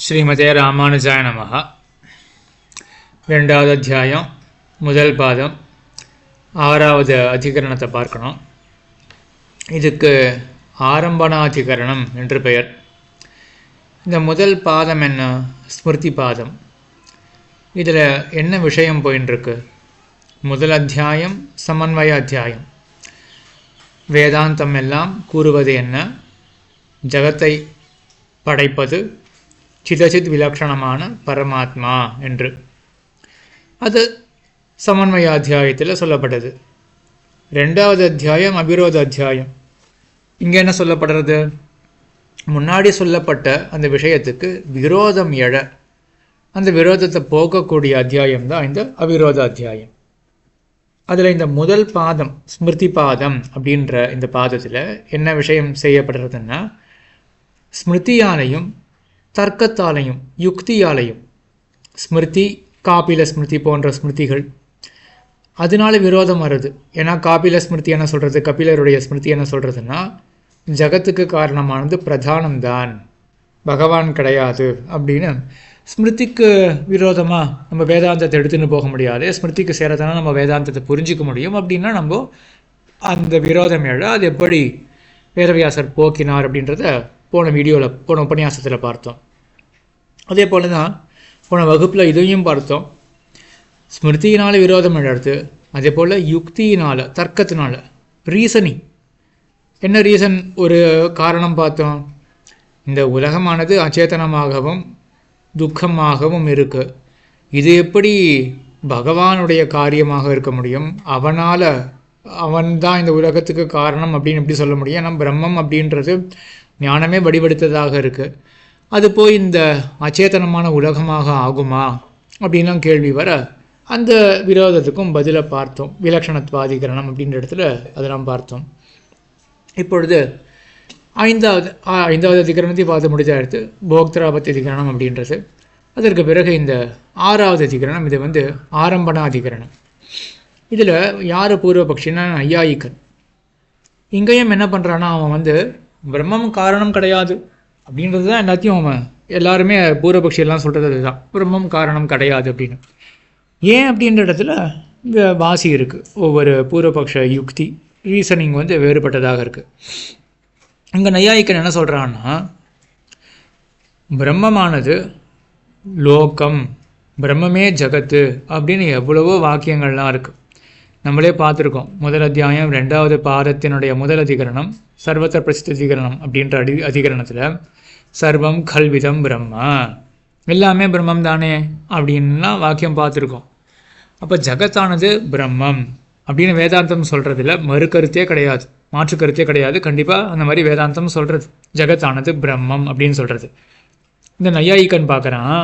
ஸ்ரீமதே ராமானுஜாய நமஹ. ரெண்டாவது அத்தியாயம், முதல் பாதம், ஆறாவது அதிகரணத்தை பார்க்கணும். இதுக்கு ஆரம்பணாதிகரணம் என்று பெயர். இந்த முதல் பாதம் என்ன? ஸ்மிருதி பாதம். இதில் என்ன விஷயம் போயின்ட்டுருக்கு? முதல் அத்தியாயம் சமன்வய அத்தியாயம். வேதாந்தம் எல்லாம் கூறுவது என்ன? ஜகத்தை படைப்பது சிதச்சித் விலக்ஷணமான பரமாத்மா என்று. அது சமன்வய அத்தியாயத்தில் சொல்லப்பட்டது. ரெண்டாவது அத்தியாயம் அபிரோத அத்தியாயம். இங்கே என்ன சொல்லப்படுறது? முன்னாடி சொல்லப்பட்ட அந்த விஷயத்துக்கு விரோதம் எழ, அந்த விரோதத்தை போக்கக்கூடிய அத்தியாயம் தான் இந்த அபிரோத அத்தியாயம். அதில் இந்த முதல் பாதம் ஸ்மிருதி பாதம் அப்படின்ற இந்த பாதத்தில் என்ன விஷயம் செய்யப்படுறதுன்னா, ஸ்மிருதியாலையும் தர்க்கத்தாலையும் யுக்தியாலையும், ஸ்மிருதி காபில ஸ்மிருதி போன்ற ஸ்மிருதிகள், அதனால விரோதம் வருது. ஏன்னா காபில ஸ்மிருதி என்ன சொல்கிறது, கபிலருடைய ஸ்மிருதி என்ன சொல்கிறதுன்னா, ஜகத்துக்கு காரணமானது பிரதானம்தான், பகவான் கிடையாது அப்படின்னு. ஸ்மிருதிக்கு விரோதமாக நம்ம வேதாந்தத்தை எடுத்துன்னு போக முடியாது. ஸ்மிருதிக்கு சேரத்தானா நம்ம வேதாந்தத்தை புரிஞ்சிக்க முடியும். அப்படின்னா நம்ம அந்த விரோதம் எழ அது எப்படி வேதவியாசர் போக்கினார் அப்படின்றத போன வீடியோவில், போன உபன்யாசத்தில் பார்த்தோம். அதே போல் தான் போன வகுப்பில் இதையும் பார்த்தோம். ஸ்மிருதியினால் விரோதம் எழறது, அதே போல் யுக்தியினால், தர்க்கத்தினால, ரீசனிங். என்ன ரீசன்? ஒரு காரணம் பார்த்தோம். இந்த உலகமானது அச்சேதனமாகவும் துக்கமாகவும் இருக்குது. இது எப்படி பகவானுடைய காரியமாக இருக்க முடியும்? அவன்தான் இந்த உலகத்துக்கு காரணம் அப்படின்னு எப்படி சொல்ல முடியும்? ஏன்னா பிரம்மம் அப்படின்றது ஞானமே வடிவெடுத்ததாக இருக்குது. அது போய் இந்த அச்சேதனமான உலகமாக ஆகுமா அப்படின்லாம் கேள்வி வர, அந்த விரோதத்துக்கும் பதிலை பார்த்தோம். விலக்ஷணத்வாதிகரணம் அப்படின்ற இடத்துல அதெல்லாம் பார்த்தோம். இப்பொழுது ஐந்தாவது அதிகரணத்தை பார்த்து முடிச்சாடுத்து போக்திராபத்தி அதிகரணம் அப்படின்றது. அதற்கு பிறகு இந்த ஆறாவது அதிகரணம், இது ஆரம்பண அதிகரணம். இதில் யார் பூர்வபக்ஷின்னா ஐயாயிக்கன். இங்கேயும் என்ன பண்ணுறான்னா, அவன் பிரம்மம் காரணம் கிடையாது அப்படின்றது தான் எல்லாத்தையும் எல்லாருமே பூர்வபக்ஷியெல்லாம் சொல்கிறது அதுதான், பிரம்மம் காரணம் கிடையாது அப்படின்னு. ஏன் அப்படின்ற இடத்துல இங்கே வாசி இருக்குது. ஒவ்வொரு பூர்வபக்ஷ யுக்தி ரீசனிங் வேறுபட்டதாக இருக்குது. இங்கே நையாயிக்கன் என்ன சொல்கிறான்னா, பிரம்மமானது லோகம், பிரம்மமே ஜகத்து அப்படின்னு எவ்வளவோ வாக்கியங்கள்லாம் இருக்குது. நம்மளே பார்த்துருக்கோம். முதல் அத்தியாயம் ரெண்டாவது பாதத்தினுடைய முதல் அதிகரணம் சர்வத்திர பிரசித்த அதிகரணம் அப்படின்ற அதிகரணத்தில் சர்வம் கல்விதம் பிரம்ம, எல்லாமே பிரம்மம் தானே அப்படின்லாம் வாக்கியம் பார்த்துருக்கோம். அப்போ ஜகத்தானது பிரம்மம் அப்படின்னு வேதாந்தம் சொல்கிறதுல மறுக்கருத்தே கிடையாது, மாற்று கருத்தே கிடையாது. கண்டிப்பாக அந்த மாதிரி வேதாந்தம் சொல்கிறது ஜகத்தானது பிரம்மம் அப்படின்னு சொல்கிறது. இந்த நையாயிக்கன் பார்க்குறான்,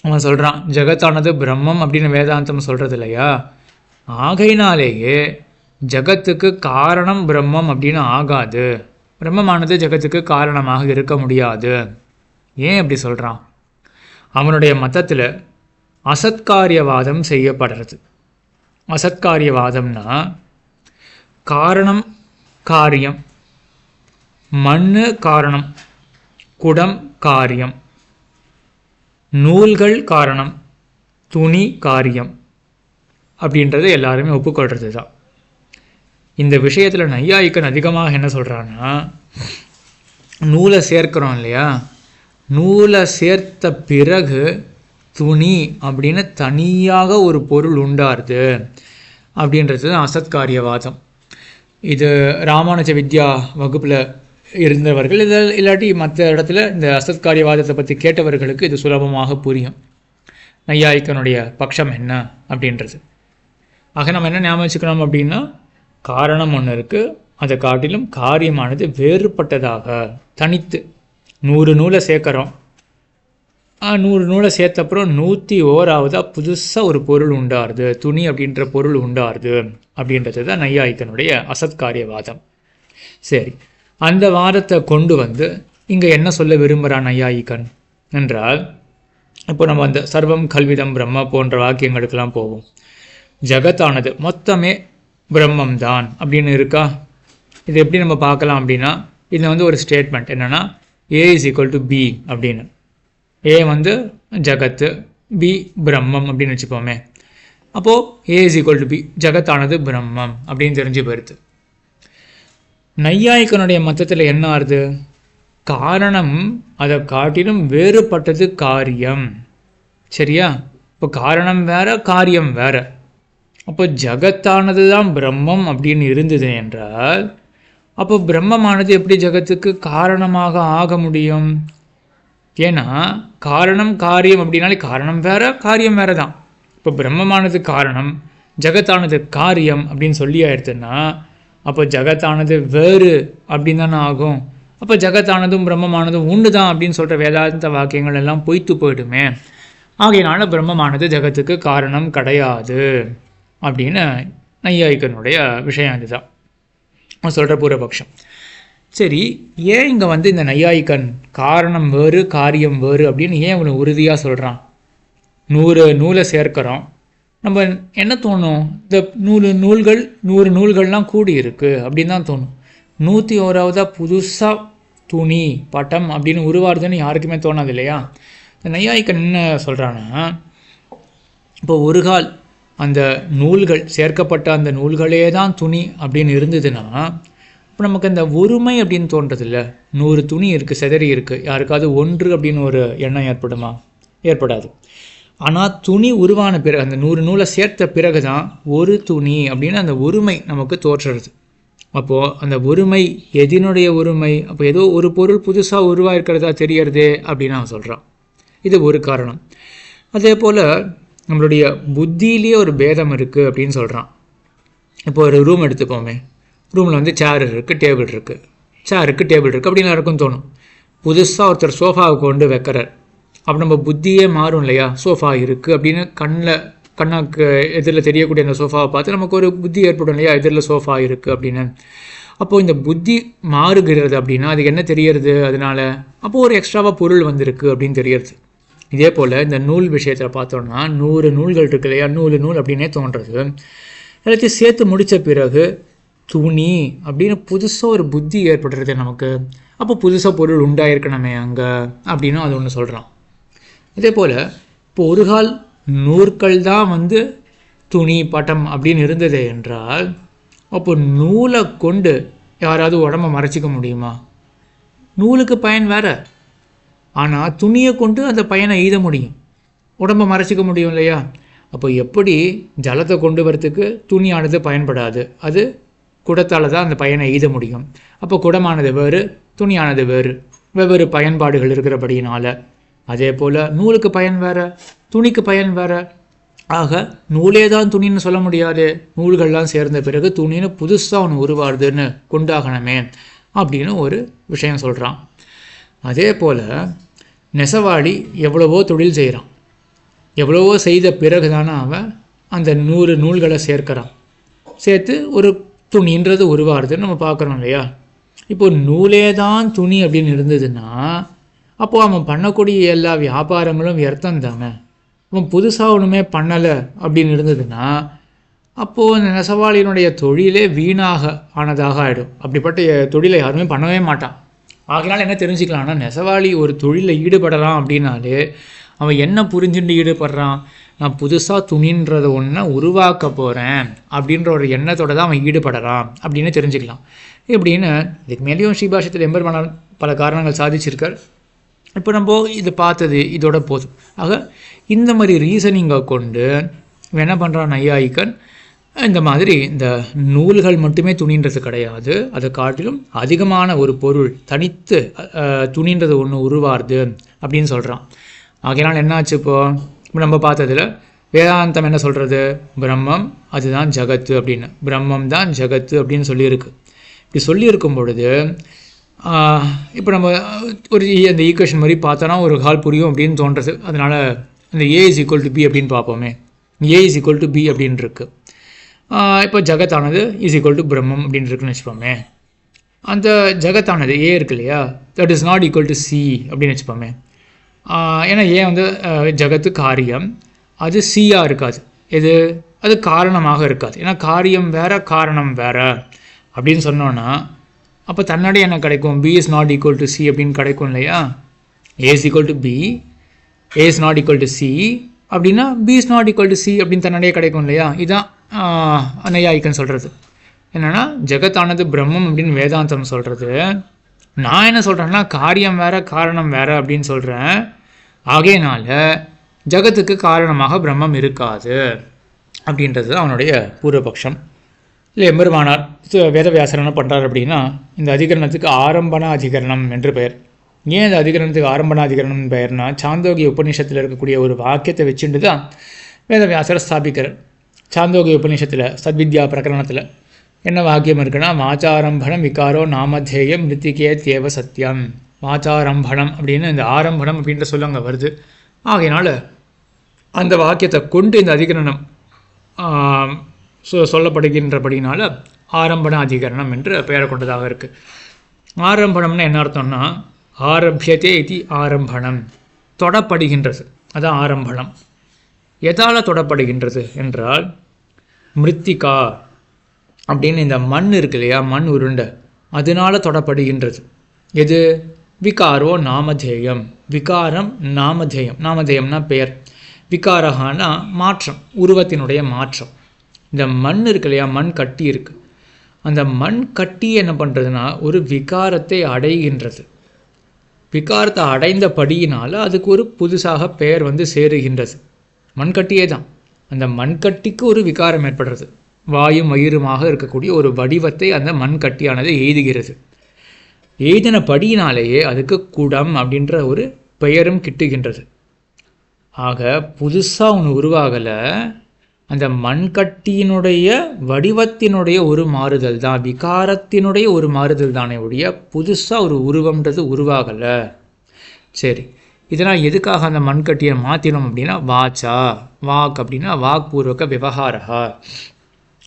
அவன் சொல்கிறான் ஜகத்தானது பிரம்மம் அப்படின்னு வேதாந்தம் சொல்கிறது இல்லையா, ஆகையினாலேயே ஜகத்துக்கு காரணம் பிரம்மம் அப்படின்னு ஆகாது, பிரம்மமானது ஜகத்துக்கு காரணமாக இருக்க முடியாது. ஏன் அப்படி சொல்கிறான்? அவனுடைய மதத்தில் அசத்காரியவாதம் செய்யப்படுறது. அசத்காரியவாதம்னா காரணம் காரியம், மண்ணு காரணம், குடம் காரியம், நூல்கள் காரணம், துணி காரியம் அப்படின்றது எல்லாருமே ஒப்புக்கொள்கிறது தான். இந்த விஷயத்தில் நையாயிக்கன் அதிகமாக என்ன சொல்கிறான்னா, நூலை சேர்க்கிறோம் இல்லையா, நூலை சேர்த்த பிறகு துணி அப்படின்னு தனியாக ஒரு பொருள் உண்டாருது அப்படின்றது தான் அசத்காரியவாதம். இது ராமானுஜ வித்யா வகுப்பில் இருந்தவர்கள், இல்லாட்டி மற்ற இடத்துல இந்த அசத்காரியவாதத்தை பற்றி கேட்டவர்களுக்கு இது சுலபமாக புரியும், நையாயிக்கனுடைய பட்சம் என்ன அப்படின்றது. ஆக நம்ம என்ன ஞாபகம் வச்சுக்கணும் அப்படின்னா, காரணம் ஒன்று இருக்குது, அதை காட்டிலும் காரியமானது வேறுபட்டதாக தனித்து. 100 நூலை சேர்க்குறோம், 100 நூலை சேர்த்தப்புறம் 101ஆவதாக புதுசாக ஒரு பொருள் உண்டாருது, துணி அப்படின்ற பொருள் உண்டாருது அப்படின்றது தான் நையாயிக்கனுடைய அசத்காரியவாதம். சரி, அந்த வாதத்தை கொண்டு இங்கே என்ன சொல்ல விரும்புகிறான் நையாயிக்கன் என்றால், இப்போ நம்ம அந்த சர்வம் கல்விதம் பிரம்ம போன்ற வாக்கியங்களுக்கெல்லாம் போவோம். ஜகத்தானது மொத்தமே பிரம்மம் தான் அப்படின்னு இருக்கா? இது எப்படி நம்ம பார்க்கலாம் அப்படின்னா, இதில் ஒரு ஸ்டேட்மெண்ட் என்னென்னா, A = B அப்படின்னு. ஏ வந்து ஜகத்து, பி பிரம்மம் அப்படின்னு வச்சுப்போமே. அப்போது ஏ இஸ் ஈக்குவல் டு பி, ஜகத்தானது பிரம்மம் அப்படின்னு தெரிஞ்சு போயிடுது. நையாயிக்கனுடைய மத்தத்தில் என்ன ஆகுது? காரணம் அதை காட்டிலும் வேறுபட்டது காரியம். சரியா? இப்போ காரணம் வேற, காரியம் வேற. அப்போ ஜகத்தானது தான் பிரம்மம் அப்படின்னு இருந்தது என்றால், அப்போ பிரம்மமானது எப்படி ஜகத்துக்கு காரணமாக ஆக முடியும்? ஏன்னா காரணம் காரியம் அப்படின்னாலே காரணம் வேற, காரியம் வேற தான். இப்போ பிரம்மமானது காரணம், ஜகத்தானது காரியம் அப்படின்னு சொல்லி ஆயிடுச்சுன்னா, அப்போ ஜகத்தானது வேறு அப்படின்னு தானே ஆகும். அப்போ ஜகத்தானதும் பிரம்மமானதும் ஒன்று தான் அப்படின்னு சொல்கிற வேதாந்த வாக்கியங்கள் எல்லாம் பொய்த்து போயிடுமே. ஆகையினால பிரம்மமானது ஜகத்துக்கு காரணம் கிடையாது அப்படின்னு நையாயிக்கனுடைய விஷயம் இதுதான் சொல்கிற பூர்வபக்ஷம். சரி, ஏன் இங்கே வந்து இந்த நையாயிக்கன் காரணம் வேறு காரியம் வேறு அப்படின்னு ஏன் இவனை உறுதியாக சொல்கிறான்? 100 நூலை சேர்க்கிறோம், நம்ம என்ன தோணும்? இந்த 100 நூல்கள்லாம் கூடி இருக்குது அப்படின்னு தான் தோணும். 101ஆவதாக புதுசாக துணி பட்டம் அப்படின்னு உருவாடுதுன்னு யாருக்குமே தோணாது இல்லையா? இந்த நையாயிக்கன் என்ன சொல்கிறான்னா, இப்போ ஒரு கால் அந்த நூல்கள் சேர்க்கப்பட்ட அந்த நூல்களே தான் துணி அப்படின்னு இருந்ததுன்னா, இப்போ நமக்கு அந்த ஒருமை அப்படின்னு தோன்றது இல்லை. 100 துணி இருக்குது, செதறி இருக்குது, யாருக்காவது ஒன்று அப்படின்னு ஒரு எண்ணம் ஏற்படுமா? ஏற்படாது. ஆனால் துணி உருவான பிறகு, அந்த 100 நூலை சேர்த்த பிறகு தான் ஒரு துணி அப்படின்னு அந்த ஒருமை நமக்கு தோற்றுறது. அப்போது அந்த ஒருமை எதினுடைய ஒருமை? அப்போ ஏதோ ஒரு பொருள் புதுசாக உருவாயிருக்கிறதா தெரியறது அப்படின்னு நான் சொல்கிறான். இது ஒரு காரணம். அதே போல் நம்மளுடைய புத்தியிலேயே ஒரு பேதம் இருக்குது அப்படின்னு சொல்கிறான். இப்போ ஒரு ரூம் எடுத்துப்போமே, ரூமில் வந்து சேர் இருக்குது, டேபிள் இருக்குது, சேருக்கு டேபிள் இருக்குது அப்படின்னு எல்லாருக்கும் தோணும். புதுசாக ஒருத்தர் சோஃபாவை கொண்டு வைக்கிறார், அப்போ நம்ம புத்தியே மாறும் இல்லையா? சோஃபா இருக்குது அப்படின்னு கண்ணாக்கு எதிரில் தெரியக்கூடிய அந்த சோஃபாவை பார்த்து நமக்கு ஒரு புத்தி ஏற்படும் இல்லையா? எதிரில் சோஃபா இருக்குது அப்படின்னு. அப்போது இந்த புத்தி மாறுகிறது அப்படின்னா அதுக்கு என்ன தெரியறது? அதனால் அப்போது ஒரு எக்ஸ்ட்ராவாக பொருள் வந்திருக்கு அப்படின்னு தெரியறது. இதே போல் இந்த நூல் விஷயத்தில் பார்த்தோன்னா 100 நூல்கள் இருக்கு இல்லையா? 100 நூல் அப்படின்னே தோன்றது. எல்லாத்தையும் சேர்த்து முடித்த பிறகு துணி அப்படின்னு புதுசாக ஒரு புத்தி ஏற்படுறது நமக்கு. அப்போ புதுசாக பொருள் உண்டாயிருக்கணுமே அங்கே அப்படின்னு அது ஒன்று சொல்கிறான். இதே போல் இப்போ ஒரு கால் நூற்கள் தான் வந்து துணி பட்டம் அப்படின்னு இருந்தது என்றால், அப்போ நூலை கொண்டு யாராவது உடம்பை மறைச்சிக்க முடியுமா? நூலுக்கு பயன் வேற, ஆனால் துணியை கொண்டு அந்த பயனை எய்த முடியும், உடம்பை மறைச்சிக்க முடியும் இல்லையா? அப்போ எப்படி ஜலத்தை கொண்டு வரத்துக்கு துணியானது பயன்படாது, அது குடத்தால் தான் அந்த பயனை எய்த முடியும். அப்போ குடமானது வேறு, துணியானது வேறு, வெவ்வேறு பயன்பாடுகள் இருக்கிறபடியினால. அதே போல் நூலுக்கு பயன் வேறு, துணிக்கு பயன் வேறு. ஆக நூலே தான் துணின்னு சொல்ல முடியாது, நூல்கள்லாம் சேர்ந்த பிறகு துணின்னு புதுசாக ஒன்று உருவாடுதுன்னு கொண்டாகணுமே அப்படின்னு ஒரு விஷயம் சொல்கிறான். அதே போல் நெசவாளி எவ்வளவோ தொழில் செய்கிறான், எவ்வளவோ செய்த பிறகு தானே அவன் அந்த 100 நூல்களை சேர்க்கிறான், சேர்த்து ஒரு துணின்றது உருவாடுதுன்னு நம்ம பார்க்குறோம் இல்லையா? இப்போ நூலே தான் துணி அப்படின்னு இருந்ததுன்னா அப்போது அவன் பண்ணக்கூடிய எல்லா வியாபாரங்களும் வியர்த்தம் தானே. அவன் புதுசாக ஒன்றுமே பண்ணலை அப்படின்னு இருந்ததுன்னா அப்போது அந்த நெசவாளியினுடைய தொழிலே வீணாக ஆனதாக ஆகிடும். அப்படிப்பட்ட தொழிலை யாருமே பண்ணவே மாட்டான். ஆகினால என்ன தெரிஞ்சுக்கலாம்னா, நெசவாளி ஒரு தொழிலில் ஈடுபடலாம் அப்படின்னாலே அவன் என்ன புரிஞ்சுட்டு ஈடுபடுறான்? நான் புதுசாக துணின்றதை ஒன்று உருவாக்க போகிறேன் அப்படின்ற ஒரு எண்ணத்தோடு தான் அவன் ஈடுபடுறான் அப்படின்னு தெரிஞ்சுக்கலாம். இப்படின்னு இதுக்கு மேலேயும் ஸ்ரீபாஷ்யத்தில் எம்பெருமானார் பல காரணங்கள் சாதிச்சிருக்கார். இப்போ நம்ம இது பார்த்தது இதோட போதும். ஆக இந்த மாதிரி ரீசனிங்கை கொண்டு என்ன பண்ணுறான் நையாயிக்கன், இந்த மாதிரி இந்த நூல்கள் மட்டுமே துணின்றது கிடையாது, அதை காட்டிலும் அதிகமான ஒரு பொருள் தனித்து துணின்றது ஒன்று உருவாருது அப்படின்னு சொல்கிறான். ஆகையினால் என்னாச்சு? இப்போ நம்ம பார்த்ததில் வேதாந்தம் என்ன சொல்கிறது? பிரம்மம் அதுதான் ஜகத்து அப்படின்னு, பிரம்மம் தான் ஜகத்து அப்படின்னு சொல்லியிருக்கு. இப்படி சொல்லியிருக்கும் பொழுது இப்போ நம்ம ஒரு அந்த ஈக்குவேஷன் மாதிரி பார்த்தோன்னா ஒரு கால் புரியும் அப்படின்னு தோன்றது. அதனால் அந்த A is equal to B அப்படின்னு பார்ப்போமே. A is equal to B அப்படின்னு இருக்கு. இப்போ ஜகத்தானது இஸ் ஈக்குவல் டு பிரம்மம் அப்படின்னு இருக்குன்னு வச்சுப்போமே. அந்த ஜகத்தானது ஏ இருக்கு இல்லையா, that is not equal to C அப்படின்னு வச்சுப்போமே. ஏன்னா ஏன் வந்து ஜகத்து காரியம், அது சியாக இருக்காது, அது காரணமாக இருக்காது. ஏன்னா காரியம் வேற காரணம் வேற அப்படின்னு சொன்னோன்னா அப்போ தன்னாடி என்ன கிடைக்கும்? B is not equal to C அப்படின்னு கிடைக்கும் இல்லையா. A is equal to B, A is not equal to C அப்படின்னா B is not equal to C அப்படின்னு தன்னுடைய கிடைக்கும் இல்லையா? இதுதான் நையாயிக்கன் சொல்கிறது. என்னென்னா ஜெகத்தானது பிரம்மம் அப்படின்னு வேதாந்தம் சொல்கிறது. நான் என்ன சொல்கிறேன்னா காரியம் வேறு காரணம் வேறு அப்படின்னு சொல்கிறேன். ஆகையினால ஜகத்துக்கு காரணமாக பிரம்மம் இருக்காது அப்படின்றது அவனுடைய பூர்வபக்ஷம். இல்லை எம்பெருமானார் வேதவியாசர் என்ன பண்ணுறார் அப்படின்னா இந்த அதிகரணத்துக்கு ஆரம்பண அதிகரணம் என்று பெயர். ஏன் இந்த அதிகரணத்துக்கு ஆரம்பண அதிகரணம் பெயர்னா சாந்தோகிய உபநிஷத்தில் இருக்கக்கூடிய ஒரு வாக்கியத்தை வச்சுட்டு தான் வேதவியாசரை ஸ்தாபிக்கிறார். சாந்தோகிய உபநிஷத்தில் சத்வித்யா பிரகரணத்தில் என்ன வாக்கியம் இருக்குன்னா வாச்சாரம்பணம் விகாரோ நாமதேயம் மிருத்திகே தேவ சத்தியம். வாச்சாரம்பணம் அப்படின்னு இந்த ஆரம்பணம் அப்படின்ற சொல்ல அங்கே வருது. ஆகையினால அந்த வாக்கியத்தை கொண்டு இந்த அதிகரணம் சொல்லப்படுகின்றபடினால ஆரம்பண அதிகரணம் என்று பெயர் கொண்டதாக இருக்குது. ஆரம்பணம்னு என்ன அர்த்தம்னா ஆரம்பியதே இது ஆரம்பணம், தொடப்படுகின்றது, அதான் ஆரம்பணம். எதால் தொடப்படுகின்றது என்றால் மிருத்திகா அப்படின்னு இந்த மண் இருக்கு இல்லையா, மண் உருண்டை, அதனால் தொடப்படுகின்றது. எது? விகாரோ நாமதேயம். விகாரம் நாமதேயம். நாமதேயம்னா பெயர், விகாரகானா மாற்றம், உருவத்தினுடைய மாற்றம். இந்த மண் இருக்கு இல்லையா, மண் கட்டி இருக்குது, அந்த மண் கட்டி என்ன பண்ணுறதுன்னா ஒரு விகாரத்தை அடைகின்றது. விகாரத்தை அடைந்தபடியினால் அதுக்கு ஒரு புதுசாக பெயர் சேருகின்றது. மண்கட்டியே தான். அந்த மண்கட்டிக்கு ஒரு விகாரம் ஏற்படுறது. வாயும் வயிறுமாக இருக்கக்கூடிய ஒரு வடிவத்தை அந்த மண்கட்டியானது எய்துகிறது. எய்தினபடியினாலேயே அதுக்கு குடம் அப்படின்ற ஒரு பெயரும் கிட்டுகின்றது. ஆக புதுசாக ஒன்று உருவாகலை, அந்த மண்கட்டியினுடைய வடிவத்தினுடைய ஒரு மாறுதல் தான், விகாரத்தினுடைய ஒரு மாறுதல் தானே ஒழிய புதுசாக ஒரு உருவம்ன்றது உருவாகலை. சரி, இதனால் எதுக்காக அந்த மண்கட்டியை மாற்றினோம் அப்படின்னா வாச்சா, வாக் அப்படின்னா வாக்பூர்வக விவகாரா,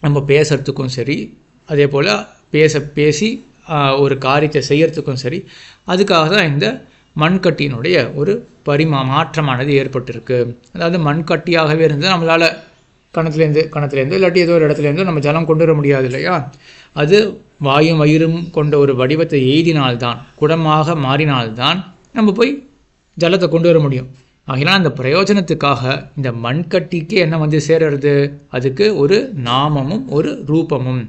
நம்ம பேசுகிறதுக்கும் சரி, அதே போல் பேசி ஒரு காரியத்தை செய்கிறதுக்கும் சரி, அதுக்காக தான் இந்த மண்கட்டியினுடைய ஒரு மாற்றமானது ஏற்பட்டிருக்கு. அதாவது மண்கட்டியாகவே இருந்தால் நம்மளால் கணத்துலேருந்து இல்லாட்டி ஏதோ ஒரு இடத்துலேருந்து நம்ம ஜலம் கொண்டு வர முடியாது இல்லையா? அது வாயும் வயிறும் கொண்ட ஒரு வடிவத்தை எய்தினால்தான், குடமாக மாறினால்தான் நம்ம போய் ஜலத்தை கொண்டு வர முடியும். ஆகினால் அந்த பிரயோஜனத்துக்காக இந்த மண்கட்டிக்கு என்ன சேருறது? அதுக்கு ஒரு நாமமும் ஒரு ரூபமும்.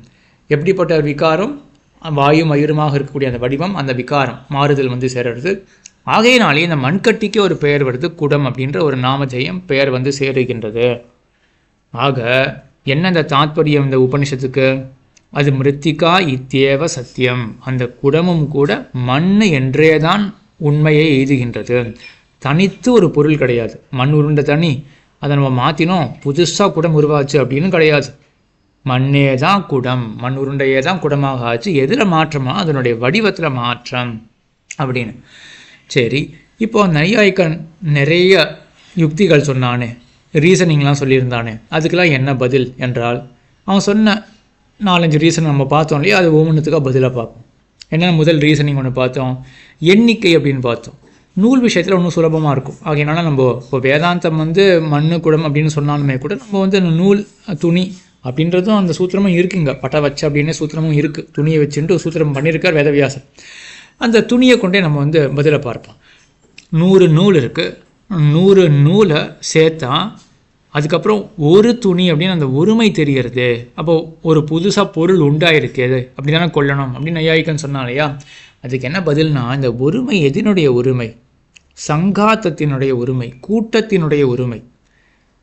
எப்படிப்பட்ட விகாரம்? வாயும் வயிறுமாக இருக்கக்கூடிய அந்த வடிவம், அந்த விகாரம் மாறுதல் சேருறது. ஆகையினாலே இந்த மண்கட்டிக்கு ஒரு பெயர் வருது, குடம் அப்படின்ற ஒரு நாமதேயம் பெயர் சேருகின்றது. ஆக என்ன இந்த தாத்பரியம் இந்த உபனிஷத்துக்கு? அது மிருத்திகா இத்தியேவ சத்தியம். அந்த குடமும் கூட மண் என்றே தான் உண்மையை எய்துகின்றது. தனித்து ஒரு பொருள் கிடையாது. மண் உருண்டை தனி, அதை நம்ம மாற்றினோம் புதுசாக குடம் உருவாச்சு அப்படின்னு கிடையாது. மண்ணே தான் குடம், மண் உருண்டையே தான் குடமாக ஆச்சு. எதில் மாற்றமா? அதனுடைய வடிவத்தில் மாற்றம் அப்படின்னு. சரி, இப்போ நையாயிக்கன் நிறைய யுக்திகள் சொன்னானே, ரீசனிங்லாம் சொல்லியிருந்தானே, அதுக்கெல்லாம் என்ன பதில் என்றால் அவன் சொன்ன 4-5 ரீசன் நம்ம பார்த்தோம் இல்லையா, அது ஒவ்வொன்றுத்துக்காக பதிலாக பார்ப்போம். என்ன முதல் ரீசனிங் ஒன்று பார்த்தோம், எண்ணிக்கை அப்படின்னு பார்த்தோம். நூல் விஷயத்தில் ஒன்றும் சுலபமாக இருக்கும். ஆகையினால நம்ம இப்போ வேதாந்தம் மண்ணு குடம் அப்படின்னு சொன்னாலுமே கூட நம்ம நூல் துணி அப்படின்றதும் அந்த சூத்திரமும் இருக்குங்க. பட்டை வச்சு அப்படின்னு சூத்திரமும் இருக்குது. துணியை வச்சுட்டு சூத்திரம் பண்ணியிருக்கார் வேதவியாசர். அந்த துணியை கொண்டே நம்ம பதிலை பார்ப்போம். 100 நூல் இருக்குது, 100 நூலை சேர்த்தா அதுக்கப்புறம் ஒரு துணி அப்படின்னு அந்த ஒருமை தெரிகிறது. அப்போது ஒரு புதுசாக பொருள் உண்டாயிருக்கு, அது அப்படி தானே கொள்ளணும் அப்படின்னு நையாயிக்கன் சொன்னாலையா. அதுக்கு என்ன பதில்னா, இந்த ஒருமை எதினுடைய ஒருமை? சங்காத்தத்தினுடைய ஒருமை, கூட்டத்தினுடைய ஒருமை.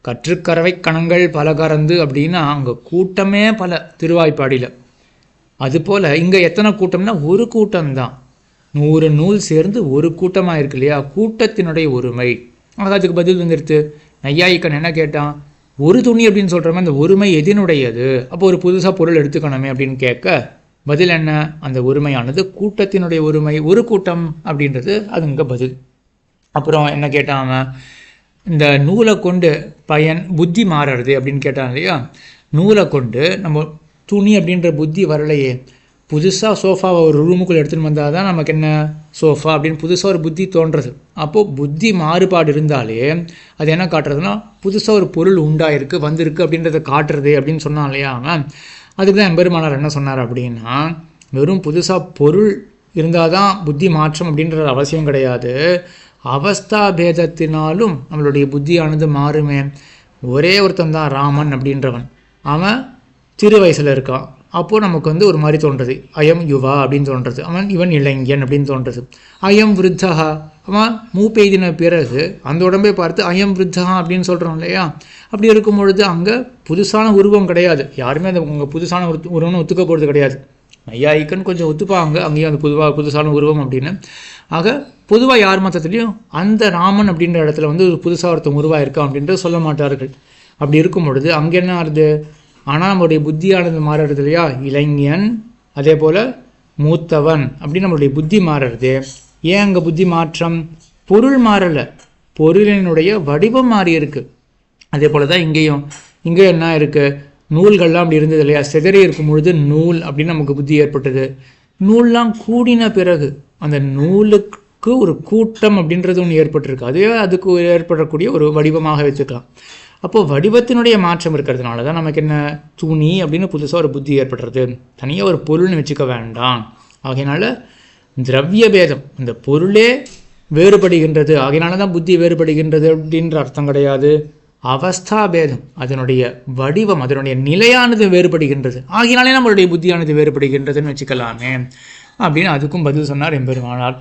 கற்றுக்கறவை கணங்கள் பல கறந்து அப்படின்னா அங்கே கூட்டமே பல திருவாய்ப்பாடியில். அதுபோல் இங்கே எத்தனை கூட்டம்னா ஒரு கூட்டம்தான். 100 நூல் சேர்ந்து ஒரு கூட்டமாக இருக்கு இல்லையா, கூட்டத்தினுடைய ஒருமை. அதுக்கு பதில் வந்துடுத்து. நையாயிக்கன் என்ன கேட்டான், ஒரு துணி அப்படின்னு சொல்கிறோமே, அந்த ஒருமை எதினுடையது? அப்போ ஒரு புதுசாக பொருள் எடுத்துக்கணுமே அப்படின்னு கேட்க பதில் என்ன? அந்த ஒருமையானது கூட்டத்தினுடைய ஒருமை, ஒரு கூட்டம் அப்படின்றது அது இங்கே பதில். அப்புறம் என்ன கேட்டான், இந்த நூலை கொண்டு புத்தி மாறுறது அப்படின்னு கேட்டான் இல்லையா. நூலை கொண்டு நம்ம துணி அப்படின்ற புத்தி வரலையே. புதுசாக சோஃபாவை ஒரு ரூமுக்குள்ளே எடுத்துகிட்டு வந்தால் தான் நமக்கு என்ன சோஃபா அப்படின்னு புதுசாக ஒரு புத்தி தோன்றுறது. அப்போது புத்தி மாறுபாடு இருந்தாலே அது என்ன காட்டுறதுன்னா புதுசாக ஒரு பொருள் உண்டாயிருக்கு, வந்திருக்கு அப்படின்றத காட்டுறது அப்படின்னு சொன்னான் இல்லையா. அதுக்கு தான் எம்பெருமானார் என்ன சொன்னார் அப்படின்னா, வெறும் புதுசாக பொருள் இருந்தால் தான் புத்தி மாற்றம் அப்படின்றது அவசியம் கிடையாது. அவஸ்தா பேதத்தினாலும் நம்மளுடைய புத்தியானது மாறுமே. ஒரே ஒருத்தன் தான் ராமன் அப்படின்றவன், அவன் சிறு வயசில் இருக்கான். அப்போது நமக்கு ஒரு மாதிரி தோன்றுறது, அயம் யுவா அப்படின்னு தோன்றுறது, இவன் இளைஞன் அப்படின்னு தோன்றுறது. அயம் விருத்தகா, அவன் மூப்பெய்தின பிறகு அந்த உடம்பை பார்த்து அயம் விருத்தகா அப்படின்னு சொல்கிறோம் இல்லையா. அப்படி இருக்கும் பொழுது அங்கே புதுசான உருவம் கிடையாது. யாருமே அந்த உங்கள் புதுசான உருவம்னு ஒத்துக்க போகிறது கிடையாது. நையாயிக்கன்னு கொஞ்சம் ஒத்துப்பாங்க அங்கேயும் அந்த புதுசான உருவம் அப்படின்னு. ஆக பொதுவாக யார் மொத்தத்துலேயும் அந்த ராமன் அப்படின்ற இடத்துல ஒரு புதுசாக ஒருத்தன் உருவாயிருக்கான் அப்படின்றது சொல்ல மாட்டார்கள். அப்படி இருக்கும் பொழுது அங்கே என்ன ஆகுது, ஆனால் நம்மளுடைய புத்தியானது மாறுறது இல்லையா. இளைஞன் அதே போல் மூத்தவன் அப்படின்னு நம்மளுடைய புத்தி மாறுறது. ஏன் அங்கே புத்தி மாற்றம்? பொருள் மாறலை, பொருளினுடைய வடிவம் மாறி இருக்கு. அதே போல் தான் இங்கே என்ன இருக்குது, நூல்கள்லாம் அப்படி இருந்தது இல்லையா. சிதறி இருக்கும் பொழுது நூல் அப்படின்னு நமக்கு புத்தி ஏற்பட்டது. நூல்லாம் கூடின பிறகு அந்த நூலுக்கு ஒரு கூட்டம் அப்படின்றது ஒன்று ஏற்பட்டிருக்கு. அதுவே அதுக்கு ஏற்படக்கூடிய ஒரு வடிவமாக வச்சுக்கலாம். அப்போது வடிவத்தினுடைய மாற்றம் இருக்கிறதுனால தான் நமக்கு என்ன துணி அப்படின்னு புதுசாக ஒரு புத்தி ஏற்படுறது. தனியாக ஒரு பொருள்னு வச்சுக்க வேண்டாம். ஆகையினால திரவிய பேதம், இந்த பொருளே வேறுபடுகின்றது, ஆகையினால தான் புத்தி வேறுபடுகின்றது அப்படின்ற அர்த்தம் கிடையாது. அவஸ்தா பேதம், அதனுடைய வடிவம், அதனுடைய நிலையானது வேறுபடுகின்றது, ஆகையினாலே நம்மளுடைய புத்தியானது வேறுபடுகின்றதுன்னு வச்சுக்கலாமே அப்படின்னு அதுக்கும் பதில் சொன்னார் எம்பெருமானார்.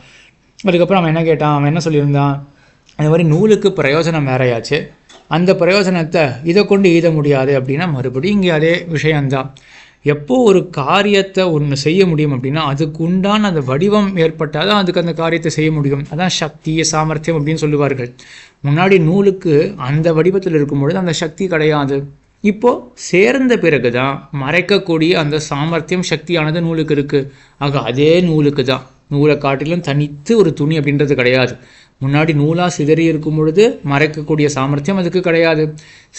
அதுக்கப்புறம் அவன் என்ன கேட்டான், அவன் என்ன சொல்லியிருந்தான், அந்த மாதிரி நூலுக்கு பிரயோஜனம் வேறையாச்சு, அந்த பிரயோஜனத்தை இதை கொண்டு ஈத முடியாது அப்படின்னா மறுபடியும் இங்கே அதே விஷயந்தான். எப்போ ஒரு காரியத்தை ஒன்று செய்ய முடியும் அப்படின்னா அதுக்கு உண்டான அந்த வடிவம் ஏற்பட்டால் தான் அதுக்கு அந்த காரியத்தை செய்ய முடியும். அதான் சக்தி சாமர்த்தியம் அப்படின்னு சொல்லுவார்கள். முன்னாடி நூலுக்கு அந்த வடிவத்தில் இருக்கும் பொழுது அந்த சக்தி கிடையாது. இப்போது சேர்ந்த பிறகு தான் மறைக்கக்கூடிய அந்த சாமர்த்தியம் சக்தியானது நூலுக்கு இருக்குது. ஆக அதே நூலுக்கு தான், நூலை காட்டிலும் தனித்து ஒரு துணி அப்படின்றது கிடையாது. முன்னாடி நூலாக சிதறி இருக்கும் பொழுது மறைக்கக்கூடிய சாமர்த்தியம் அதுக்கு கிடையாது.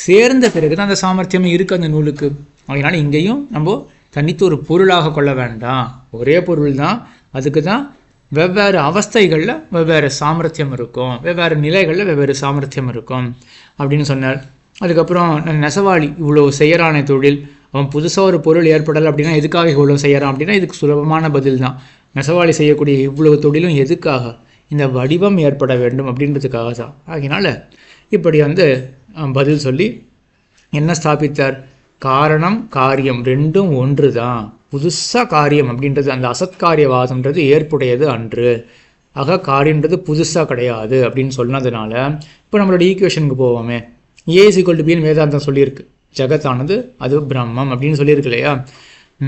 சேர்ந்த பிறகு தான் அந்த சாமர்த்தியம் இருக்குது அந்த நூலுக்கு. அதனால் இங்கேயும் நம்ம தனித்து ஒரு பொருளாக கொள்ள வேண்டாம், ஒரே பொருள் தான். அதுக்கு தான் வெவ்வேறு அவஸ்தைகளில் வெவ்வேறு சாமர்த்தியம் இருக்கும், வெவ்வேறு நிலைகளில் வெவ்வேறு சாமர்த்தியம் இருக்கும் அப்படின்னு சொன்னார். அதுக்கப்புறம் நெசவாளி இவ்வளோ செய்கிறானே தொழில், அவன் புதுசாக ஒரு பொருள் ஏற்படலை அப்படின்னா எதுக்காக இவ்வளோ செய்கிறான் அப்படின்னா இதுக்கு சுலபமான பதில் தான். நெசவாளி செய்யக்கூடிய இவ்வளவு தொழிலும் எதுக்காக, இந்த வடிவம் ஏற்பட வேண்டும் அப்படின்றதுக்காக தான். ஆகினால இப்படி பதில் சொல்லி என்ன ஸ்தாபித்தார், காரணம் காரியம் ரெண்டும் ஒன்று தான். புதுசாக காரியம் அப்படின்றது, அந்த அசத்காரியவாதம்ன்றது ஏற்புடையது அன்று. ஆக காரியன்றது புதுசாக கிடையாது அப்படின்னு சொன்னதுனால இப்போ நம்மளோட ஈக்குவேஷனுக்கு போவோமே. A=Bன்னு வேதாந்தம் சொல்லியிருக்கு. ஜகத்தானது அது பிரம்மம் அப்படின்னு சொல்லியிருக்கு இல்லையா.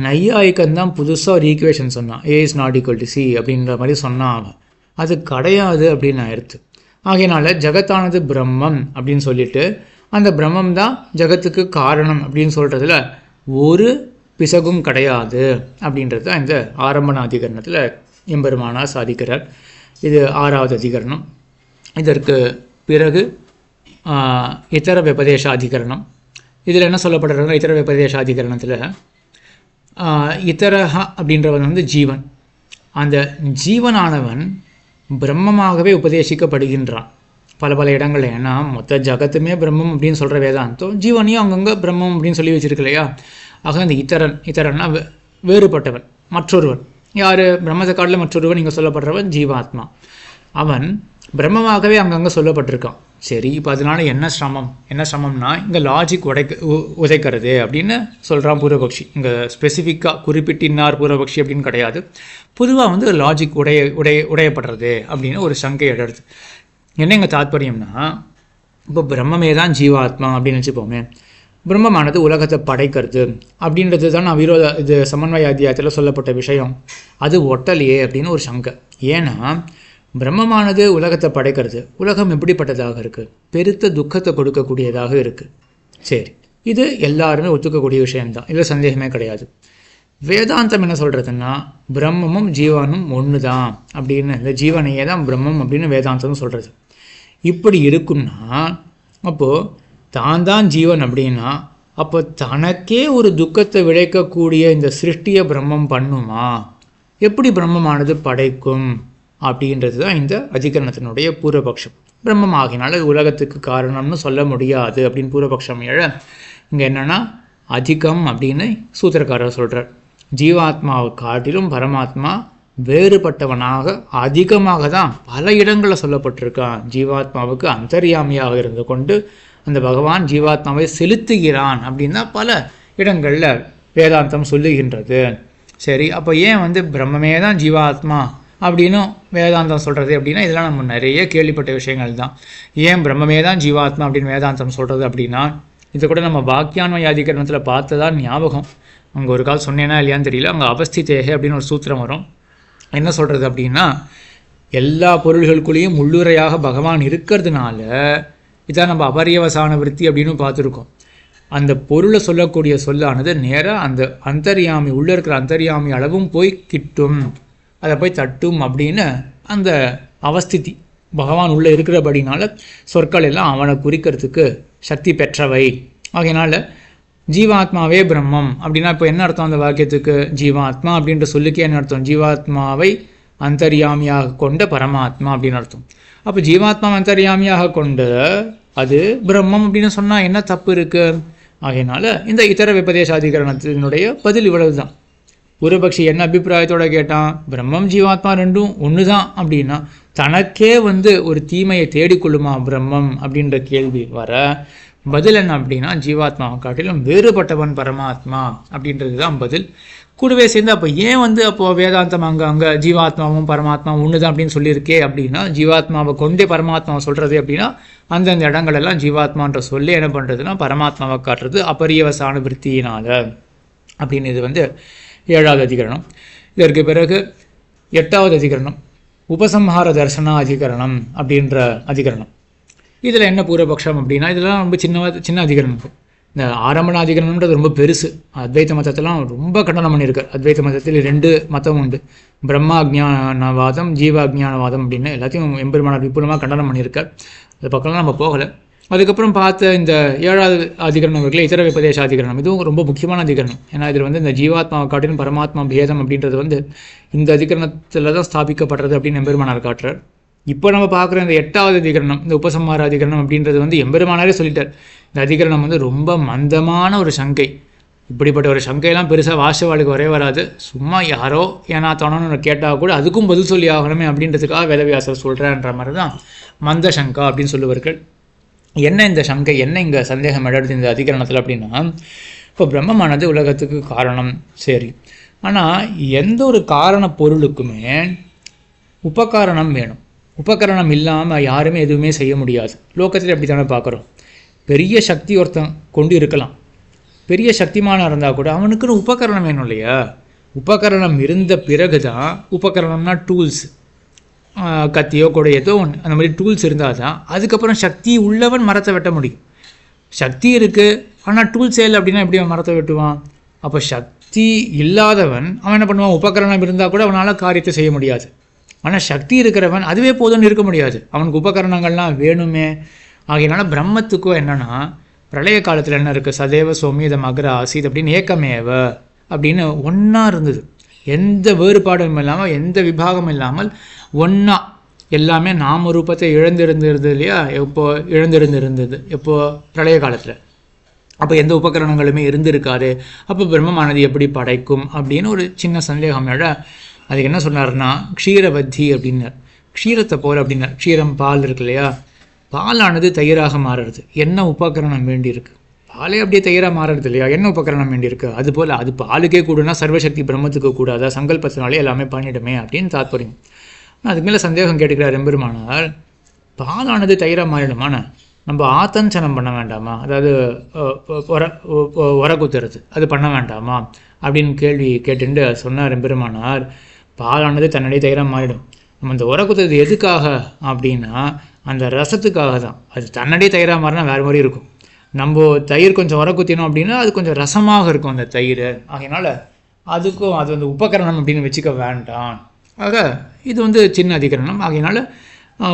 நையாயிக்கன் தான் புதுசாக ஒரு ஈக்குவேஷன் சொன்னான், A=C அப்படின்ற மாதிரி சொன்னான் அவன். அது கிடையாது அப்படின்னு ஆயிடுத்து. ஆகையினால ஜகத்தானது பிரம்மம் அப்படின்னு சொல்லிட்டு அந்த பிரம்மம் தான் ஜகத்துக்கு காரணம் அப்படின்னு சொல்கிறதுல ஒரு பிசகும் கிடையாது அப்படின்றது தான் இந்த ஆரம்பண அதிகரணத்தில் எம்பெருமானார் சாதிக்கிறார். இது 6வது அதிகரணம். இதற்கு பிறகு இதர விபதேசாதிகரணம். இதில் என்ன சொல்லப்படுறதுன்னா, இதர விபதேசாதிகரணத்தில் இதரஹா அப்படின்றவன் ஜீவன். அந்த ஜீவனானவன் பிரம்மமாகவே உபதேசிக்கப்படுகின்றான் பல பல இடங்களில். ஏன்னா மொத்த ஜகத்துமே பிரம்மம் அப்படின்னு சொல்கிற வேதாந்தம் ஜீவனையும் அங்கங்கே பிரம்மம் அப்படின்னு சொல்லி வச்சுருக்கு இல்லையா. ஆக அந்த இதரன்னா வேறுபட்டவன், மற்றொருவன். யார்? பிரம்மத்தை காட்டில் மற்றொருவன் இங்கே சொல்லப்படுறவன் ஜீவாத்மா. அவன் பிரம்மமாகவே அங்கங்கே சொல்லப்பட்டிருக்கான். சரி, இப்போ அதனால என்ன சிரமம்னா இங்கே லாஜிக் உதைக்கிறது அப்படின்னு சொல்கிறான் பூர்வபக்ஷி. இங்கே ஸ்பெசிஃபிக்காக குறிப்பிட்டினார் பூர்வபக்ஷி அப்படின்னு கிடையாது. பொதுவாக லாஜிக் உடையப்படுறது அப்படின்னு ஒரு சங்கை எடுறது. என்ன இங்கே தாத்பரியம்னா, இப்போ பிரம்மமே தான் ஜீவாத்மா அப்படின்னு வச்சுப்போமே. பிரம்மமானது உலகத்தை படைக்கிறது அப்படின்றது தான் இது சமன்வய அத்தியாயத்தில் சொல்லப்பட்ட விஷயம். அது ஒட்டலையே அப்படின்னு ஒரு சங்கை. ஏன்னா பிரம்மமானது உலகத்தை படைக்கிறது, உலகம் எப்படிப்பட்டதாக இருக்குது, பெருத்த துக்கத்தை கொடுக்கக்கூடியதாக இருக்குது. சரி, இது எல்லாருமே ஒத்துக்கக்கூடிய விஷயம்தான், இதில் சந்தேகமே கிடையாது. வேதாந்தம் என்ன சொல்கிறதுன்னா, பிரம்மமும் ஜீவனும் ஒன்று தான் அப்படின்னு, இந்த ஜீவனையே தான் பிரம்மம் அப்படின்னு வேதாந்தம் சொல்கிறது. இப்படி இருக்குன்னா அப்போது தான் ஜீவன் அப்படின்னா அப்போ தனக்கே ஒரு துக்கத்தை விளைக்கக்கூடிய இந்த சிருஷ்டியை பிரம்மம் பண்ணுமா? எப்படி பிரம்மமானது படைக்கும் அப்படின்றது தான் இந்த அதிகரணத்தினுடைய பூர்வபக்ஷம். பிரம்மம் ஆகினால உலகத்துக்கு காரணம்னு சொல்ல முடியாது அப்படின்னு பூர்வபக்ஷம் எழ, இங்கே என்னென்னா அதிகம் அப்படின்னு சூத்திரக்காரர் சொல்கிறார். ஜீவாத்மாவை காட்டிலும் பரமாத்மா வேறுபட்டவனாக அதிகமாக தான் பல இடங்களில் சொல்லப்பட்டிருக்கான். ஜீவாத்மாவுக்கு அந்தர்யாமியாக இருந்து கொண்டு அந்த பகவான் ஜீவாத்மாவை செலுத்துகிறான் அப்படின்னா பல இடங்களில் வேதாந்தம் சொல்லுகின்றது. சரி, அப்போ ஏன் பிரம்மமே தான் ஜீவாத்மா அப்படின்னும் வேதாந்தம் சொல்கிறது அப்படின்னா இதெல்லாம் நம்ம நிறைய கேள்விப்பட்ட விஷயங்கள் தான். ஏன் பிரம்மமே தான் ஜீவாத்மா அப்படின்னு வேதாந்தம் சொல்கிறது அப்படின்னா இதை கூட நம்ம வாக்கியான்வய அதிகரணத்தில் பார்த்ததான் ஞாபகம். அங்கே ஒரு கால் சொன்னேன்னா இல்லையான்னு தெரியல. அங்கே அவஸ்திதேகே அப்படின்னு ஒரு சூத்திரம் வரும். என்ன சொல்கிறது அப்படின்னா எல்லா பொருள்களுக்குள்ளேயும் உள்ளுரையாக பகவான் இருக்கிறதுனால இதான் நம்ம அபரியவசான விருத்தி அப்படின்னு பார்த்துருக்கோம். அந்த பொருளை சொல்லக்கூடிய சொல்லானது நேராக அந்த அந்தர்யாமி உள்ளே இருக்கிற அந்தர்யாமி அளவும் போய் கிட்டும், அதை போய் தட்டும் அப்படின்னு அந்த அவஸ்திதி பகவான் உள்ளே இருக்கிறபடினால சொற்கள் எல்லாம் அவனை குறிக்கிறதுக்கு சக்தி பெற்றவை. ஆகையினால ஜீவாத்மாவே பிரம்மம் அப்படின்னா இப்போ என்ன அர்த்தம் அந்த வாக்கியத்துக்கு? ஜீவாத்மா அப்படின்ற சொல்லுக்கே என்ன அர்த்தம்? ஜீவாத்மாவை அந்தர்யாமியாக கொண்ட பரமாத்மா அப்படின்னு அர்த்தம். அப்போ ஜீவாத்மா அந்தர்யாமியாக கொண்ட அது பிரம்மம் அப்படின்னு சொன்னால் என்ன தப்பு இருக்குது? ஆகையினால இந்த இதர விபதேசாதிகரணத்தினுடைய பதில் இவ்வளவு தான். பூர்வபக்ஷி என்ன அபிப்பிராயத்தோட கேட்டான்? பிரம்மம் ஜீவாத்மா ரெண்டும் ஒன்று தான் அப்படின்னா தனக்கே ஒரு தீமையை தேடிக்கொள்ளுமா பிரம்மம் அப்படின்ற கேள்வி வர பதில் என்ன அப்படின்னா ஜீவாத்மாவை காட்டிலும் வேறுபட்டவன் பரமாத்மா அப்படின்றது தான் பதில். கூடவே சேர்ந்து அப்போ ஏன் அப்போது வேதாந்தம் அங்கே ஜீவாத்மாவும் பரமாத்மாவும் ஒன்று தான் அப்படின்னு சொல்லியிருக்கே அப்படின்னா ஜீவாத்மாவை கொண்டே பரமாத்மாவை சொல்கிறது அப்படின்னா அந்தந்த இடங்களெல்லாம் ஜீவாத்மான்ற சொல்லி என்ன பண்ணுறதுன்னா பரமாத்மாவை காட்டுறது அபரியவசான விருத்தியினால் அப்படின்னு. இது 7வது அதிகரணம். இதற்கு பிறகு 8வது அதிகரணம் உபசம்ஹார தர்சன அதிகரணம் அப்படின்ற அதிகரணம். இதில் என்ன பூர்வபக்ஷம் அப்படின்னா இதெல்லாம் ரொம்ப சின்ன அதிகரணம். இந்த ஆரம்பண அதிகரணம்ன்றது ரொம்ப பெருசு. அத்வைத்த மதத்தெல்லாம் ரொம்ப கண்டனம் பண்ணியிருக்கார். அத்வைத்த மதத்தில் 2 மதம் உண்டு, பிரம்மா அஜ்ஞானவாதம் ஜீவ அஜ்ஞானவாதம் அப்படின்னு எல்லாத்தையும் எம்பெருமானார் விபுலமாக கண்டனம் பண்ணியிருக்கார். அது பக்கம்லாம் நம்ம போகலை. அதுக்கப்புறம் பார்த்த இந்த 7வது அதிகரணம் இருக்குல்ல, இதர விபதேச அதிகரணம், இதுவும் ரொம்ப முக்கியமான அதிகரணம். ஏன்னா இதில் இந்த ஜீவாத்மாவை காட்டிலும் பரமாத்மா பேதம் அப்படின்றது இந்த அதிகரணத்தில் தான் ஸ்தாபிக்கப்படுறது அப்படின்னு எம்பெருமானார் காட்டுறார். இப்போ நம்ம பார்க்குற இந்த 8வது அதிகரணம், இந்த உபசம்ஹார அதிகரணம் அப்படின்றது எம்பெருமானாரே சொல்லிட்டார். இந்த அதிகரணம் ரொம்ப மந்தமான ஒரு சங்கை. இப்படிப்பட்ட ஒரு சங்கையெல்லாம் பெருசாக வாசவாளுக்கு வரவே வராது. சும்மா யாரோ ஏன்னா தோணுன்னு கேட்டால் கூட அதுக்கும் பதில் சொல்லி ஆகணுமே அப்படின்றதுக்காக வேதவியாசர் சொல்கிறேன்ற மாதிரி தான் மந்த சங்கா அப்படின்னு சொல்லுவார்கள். என்ன இந்த சங்கை, என்ன இங்கே சந்தேகம் எழுது இந்த அதிகரணத்தில் அப்படின்னா, இப்போ பிரம்மமானது உலகத்துக்கு காரணம் சரி, ஆனால் எந்த ஒரு காரண பொருளுக்குமே உபகாரணம் வேணும். உபகரணம் இல்லாமல் யாருமே எதுவுமே செய்ய முடியாது. லோகத்தில் எப்படி தானே பார்க்குறோம். பெரிய சக்தி ஒருத்தன் கொண்டு இருக்கலாம், பெரிய சக்திமானாக இருந்தால் கூட அவனுக்குன்னு உபகரணம் வேணும் இல்லையா? உபகரணம் இருந்த பிறகு தான், உபகரணம்னா டூல்ஸ், கத்தியோ கூட ஏதோ ஒன்று அந்த மாதிரி டூல்ஸ் இருந்தால் தான் அதுக்கப்புறம் சக்தி உள்ளவன் மரத்தை வெட்ட முடியும். சக்தி இருக்குது ஆனால் டூல்ஸே இல்லை அப்படின்னா எப்படி அவன் மரத்தை வெட்டுவான்? அப்போ சக்தி இல்லாதவன் அவன் என்ன பண்ணுவான்? உபகரணம் இருந்தால் கூட அவனால் காரியத்தை செய்ய முடியாது. ஆனால் சக்தி இருக்கிறவன் அதுவே போதும்னு இருக்க முடியாது, அவனுக்கு உபகரணங்கள்லாம் வேணுமே. ஆகையினால பிரம்மத்துக்கும் என்னென்னா பிரளய காலத்தில் என்ன இருக்குது? சதேவ சோமியதம் அக்ர ஆசீத் அப்படின்னு ஏக்கமேவ அப்படின்னு ஒன்றா இருந்தது. எந்த வேறுபாடும் இல்லாமல் எந்த விபாகம் இல்லாமல் ஒன்றா எல்லாமே நாம ரூபத்தை இழந்திருந்தது இல்லையா? இழந்திருந்தது எப்போது? பிரளய காலத்தில். அப்போ எந்த உபகரணங்களுமே இருந்திருக்காது. அப்போ பிரம்மமானது எப்படி படைக்கும் அப்படின்னு ஒரு சின்ன சந்தேகம் எழ அதுக்கு என்ன சொன்னார்னா க்ஷீரவத்தி அப்படின்னார். க்ஷீரத்தை போல் அப்படின்னார். க்ஷீரம் பால் இருக்கு இல்லையா? பாலானது தயிராக மாறுறது என்ன உபகரணம் வேண்டியிருக்கு? பாலே அப்படியே தயிராக மாறுறது இல்லையா? என்ன உபகரணம் வேண்டியிருக்கு? அதுபோல் அது பாலுக்கே கூடனா சர்வசக்தி பிரம்மத்துக்கு கூடாதா? சங்கல்பத்தினாலே எல்லாமே பண்ணிடுமே அப்படின்னு தாத்பரியம். அதுக்கு மேலே சந்தேகம் கேட்டுக்கிறார் எம்பெருமானார். பாலானது தயிராக மாறிடுமான நம்ம ஆத்தஞ்சனம் பண்ண வேண்டாமா? அதாவது உர குத்துறது அது பண்ண வேண்டாமா அப்படின்னு கேள்வி கேட்டுண்டு சொன்னார் எம்பெருமானார். பாலானது தன்னுடைய தயிராக மாறிடும். நம்ம இந்த உர குத்துறது எதுக்காக அப்படின்னா அந்த ரசத்துக்காக தான். அது தன்னுடைய தயிராக மாறினா வேறு மாதிரி இருக்கும். நம்ம தயிர் கொஞ்சம் உர குத்தினோம் அப்படின்னா அது கொஞ்சம் ரசமாக இருக்கும் அந்த தயிர். ஆகையினால அதுக்கும் அது உபகரணம் அப்படின்னு வச்சுக்க வேண்டாம். ஆக இது சின்ன அதிகரணம். ஆகையினால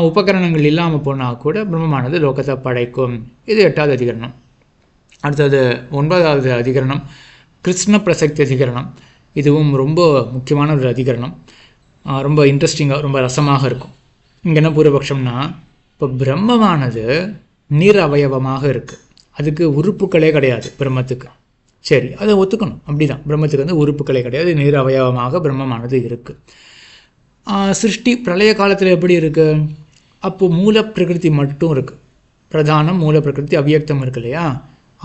உபகரணங்கள் இல்லாமல் போனால் கூட பிரம்மமானது லோகத்தை படைக்கும். இது 8வது அதிகரணம். அடுத்தது 9வது அதிகரணம் கிருஷ்ண பிரசக்தி அதிகரணம். இதுவும் ரொம்ப முக்கியமான ஒரு அதிகரணம். ரொம்ப இன்ட்ரெஸ்டிங்காக ரொம்ப ரசமாக இருக்கும். இங்கே என்ன பூர்வபக்ஷம்னா, இப்போ பிரம்மமானது நீர் அவயவமாக இருக்குது. அதுக்கு உறுப்புகளே கிடையாது பிரம்மத்துக்கு. சரி, அதை ஒத்துக்கணும். அப்படி தான் பிரம்மத்துக்கு உறுப்புகளே கிடையாது, நீர் அவயவமாக பிரம்மமானது இருக்குது. சிருஷ்டி பிரளய காலத்தில் எப்படி இருக்குது? அப்போது மூல பிரகிருதி மட்டும் இருக்குது. பிரதானம் மூல பிரகிருதி அவ்வியக்தம் இருக்கு இல்லையா?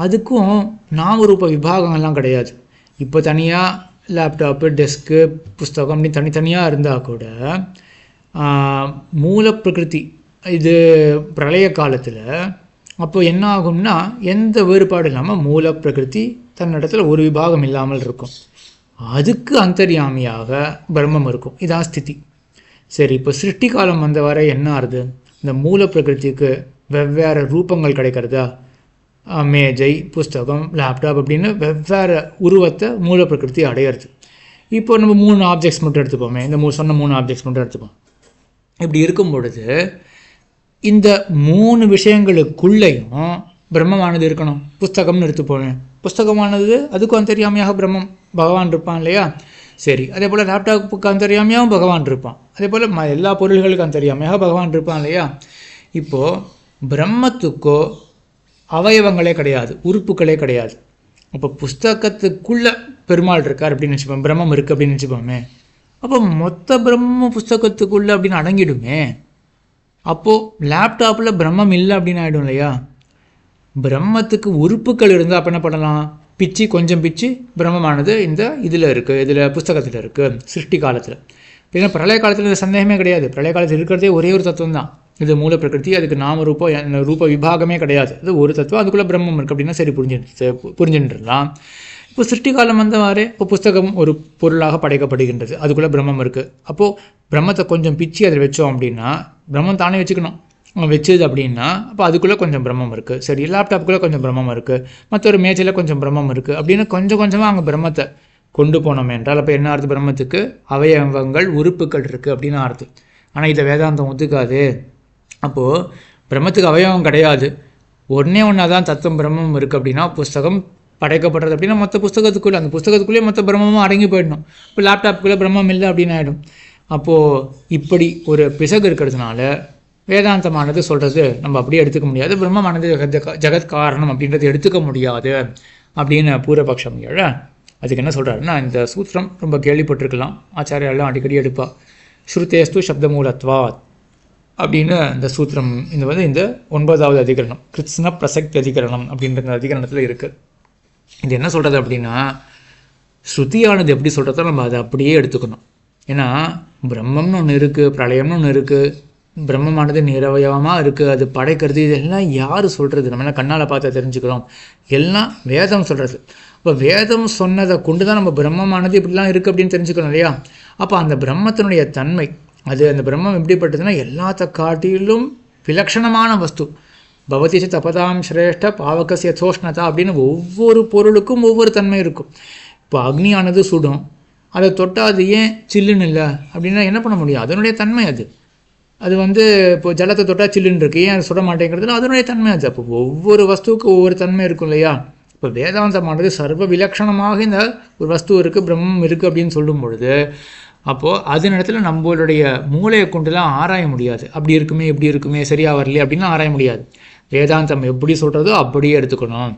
அதுக்கும் நாமரூப விபாகங்கள்லாம் கிடையாது. இப்போ தனியாக லேப்டாப்பு, டெஸ்க்கு, புஸ்தகம் அப்படி தனித்தனியாக இருந்தால் கூட மூல பிரகிருதி இது பிரளய காலத்தில் அப்போ என்ன ஆகும்னா எந்த வேறுபாடு இல்லாமல் மூல பிரகிருதி தன்னிடத்தில் ஒரு விபாகம் இல்லாமல் இருக்கும். அதுக்கு அந்தர்யாமியாக பிரம்மம் இருக்கும். இதான் ஸ்திதி. சரி, இப்போ சிருஷ்டி காலம் வந்த வரை என்ன ஆகுது? இந்த மூல பிரகிருதிக்கு வெவ்வேறு ரூபங்கள் கிடைக்கிறதா? மேஜை, புஸ்தகம், லேப்டாப் அப்படின்னு வெவ்வேறு உருவத்தை மூல பிரகிருதி அடையிறது. இப்போ நம்ம 3 ஆப்ஜெக்ட்ஸ் மட்டும் எடுத்துப்போமே, இந்த சொன்ன 3 ஆப்ஜெக்ட்ஸ் மட்டும் எடுத்துப்போம். இப்படி இருக்கும் பொழுது இந்த 3 விஷயங்களுக்குள்ளேயும் பிரம்மமானது இருக்கணும். புஸ்தகம்னு எடுத்துப்போமே, புஸ்தகமானது அதுக்கும் அந்தர்யாமியாக பிரம்மம் பகவான் இருப்பான் இல்லையா? சரி, அதே போல் லேப்டாப்புக்கு அந்தர்யாமியாகவும் பகவான் இருப்பான். அதே போல் எல்லா பொருள்களுக்கும் அந்தர்யாமியாக பகவான் இருப்பான் இல்லையா? இப்போது பிரம்மத்துக்கோ அவயவங்களே கிடையாது, உறுப்புகளே கிடையாது. அப்போ புஸ்தகத்துக்குள்ளே பெருமாள் இருக்கார் அப்படின்னு நினச்சிப்போம், பிரம்மம் இருக்குது அப்படின்னு நினச்சிப்போமே. அப்போ மொத்த பிரம்ம புஸ்தகத்துக்குள்ளே அப்படின்னு அடங்கிடுமே. அப்போது லேப்டாப்பில் பிரம்மம் இல்லை அப்படின்னு ஆகிடும் இல்லையா? பிரம்மத்துக்கு உறுப்புகள் இருந்தால் அப்போ என்ன பண்ணலாம்? பிச்சு கொஞ்சம் பிச்சு பிரம்மமானது இந்த இதில் இருக்குது, இதில் புஸ்தகத்தில் இருக்குது சிருஷ்டி காலத்தில். ஏன்னா பிரளய காலத்தில் இந்த சந்தேகமே கிடையாது. பிரளய காலத்தில் இருக்கிறதே ஒரே ஒரு தத்துவம் தான், இது மூல பிரகிருதி. அதுக்கு நாம ரூப விபாகமே கிடையாது. அது ஒரு தத்துவம், அதுக்குள்ளே பிரம்மம் இருக்குது அப்படின்னா சரி, புரிஞ்சுட்டுலாம். இப்போ சிருஷ்டி காலம் வந்தவாறு இப்போ புஸ்தகம் ஒரு பொருளாக படைக்கப்படுகின்றது, அதுக்குள்ளே பிரம்மம் இருக்குது. அப்போது பிரம்மத்தை கொஞ்சம் பிச்சு அதில் வச்சோம் அப்படின்னா பிரம்மம் தானே வச்சுக்கணும். வச்சுது அப்படின்னா அப்போ அதுக்குள்ளே கொஞ்சம் பிரம்மம் இருக்குது. சரி, லேப்டாப்புக்குள்ளே கொஞ்சம் பிரம்மம் இருக்குது, மற்றொரு மேஜையில் கொஞ்சம் பிரம்மம் இருக்குது அப்படின்னு கொஞ்சம் கொஞ்சமாக அங்கே பிரம்மத்தை கொண்டு போனோம் என்றால் அப்போ என்ன அர்த்தம்? பிரம்மத்துக்கு அவயவங்கள், உறுப்புகள் இருக்குது அப்படின்னு அர்த்தம். ஆனால் இதை வேதாந்தம் ஒத்துக்காது. அப்போது பிரம்மத்துக்கு அவயவம் கிடையாது, ஒன்றே தான் தத்துவம் பிரம்மம் இருக்குது அப்படின்னா புஸ்தகம் படைக்கப்படுறது அப்படின்னா மொத்த புஸ்தகத்துக்குள்ளே, அந்த புஸ்தகத்துக்குள்ளேயே மொத்த பிரம்மமும் அடங்கி போயிடணும். இப்போ லேப்டாப்புக்குள்ளே பிரம்மம் இல்லை அப்படின்னு ஆகிடும். அப்போது இப்படி ஒரு பிசகு இருக்கிறதுனால வேதாந்தமானது சொல்கிறது நம்ம அப்படியே எடுத்துக்க முடியாது. பிரம்மமானது ஜெகத் காரணம் அப்படின்றது எடுத்துக்க முடியாது அப்படின்னு பூர்வபக்ஷம் எழ. அதுக்கு என்ன சொல்கிறாருன்னா, இந்த சூத்திரம் ரொம்ப கேள்விப்பட்டிருக்கலாம், ஆச்சாரியெல்லாம் அடிக்கடி எடுப்பா. ஸ்ருதேஸ்து சப்தமூலத்வாத் அப்படின்னு இந்த சூத்திரம் இந்த 9வது அதிகரணம், கிருத்ஸ்ன பிரசக்தி அதிகரணம் அப்படின்ற இந்த அதிகரணத்தில் இருக்குது. இது என்ன சொல்கிறது அப்படின்னா, ஸ்ருதியானது எப்படி சொல்கிறதோ நம்ம அதை அப்படியே எடுத்துக்கணும். ஏன்னா பிரம்மம்னு ஒன்று இருக்குது, பிரளயம்னு ஒன்று இருக்குது, பிரம்மமானது நிரவயவமாக இருக்குது, அது படைக்கிறது, இதெல்லாம் யார் சொல்கிறது? நம்ம எல்லாம் கண்ணால் பார்த்து தெரிஞ்சுக்கிறோம், எல்லாம் வேதம் சொல்கிறது. இப்போ வேதம் சொன்னதை கொண்டு தான் நம்ம பிரம்மமானது இப்படிலாம் இருக்குது அப்படின்னு தெரிஞ்சுக்கணும் இல்லையா? அப்போ அந்த பிரம்மத்தினுடைய தன்மை, அது அந்த பிரம்மம் எப்படிப்பட்டதுன்னா எல்லாத்த காட்டிலும் விலக்ஷணமான வஸ்து. பவதிச்ச தபதாம் சிரேஷ்ட பாவகசிய சோஷ்ணதா அப்படின்னு ஒவ்வொரு பொருளுக்கும் ஒவ்வொரு தன்மை இருக்கும். இப்போ அக்னியானது சுடும், அதை தொட்டால் அது ஏன் சில்லுன்னு இல்லை அப்படின்னா என்ன பண்ண முடியும்? அதனுடைய தன்மை அது. அது இப்போ ஜலத்தை தொட்டால் சில்லுன்னு இருக்குது, ஏன் அது சுட மாட்டேங்கிறதுனா அதனுடைய தன்மை அது. அப்போ ஒவ்வொரு வஸ்துவுக்கும் ஒவ்வொரு தன்மை இருக்கும் இல்லையா? இப்போ வேதாந்தமானது சர்வ விலக்ஷணமாக இந்த ஒரு வஸ்து இருக்குது, பிரம்மம் இருக்குது அப்படின்னு சொல்லும் பொழுது அப்போது அதன் இடத்துல நம்மளுடைய மூளையை கொண்டுலாம் ஆராய முடியாது. அப்படி இருக்குமே, இப்படி இருக்குமே, சரியாக வரலையே அப்படின்னு ஆராய முடியாது. வேதாந்தம் எப்படி சொல்கிறதோ அப்படியே எடுத்துக்கணும்.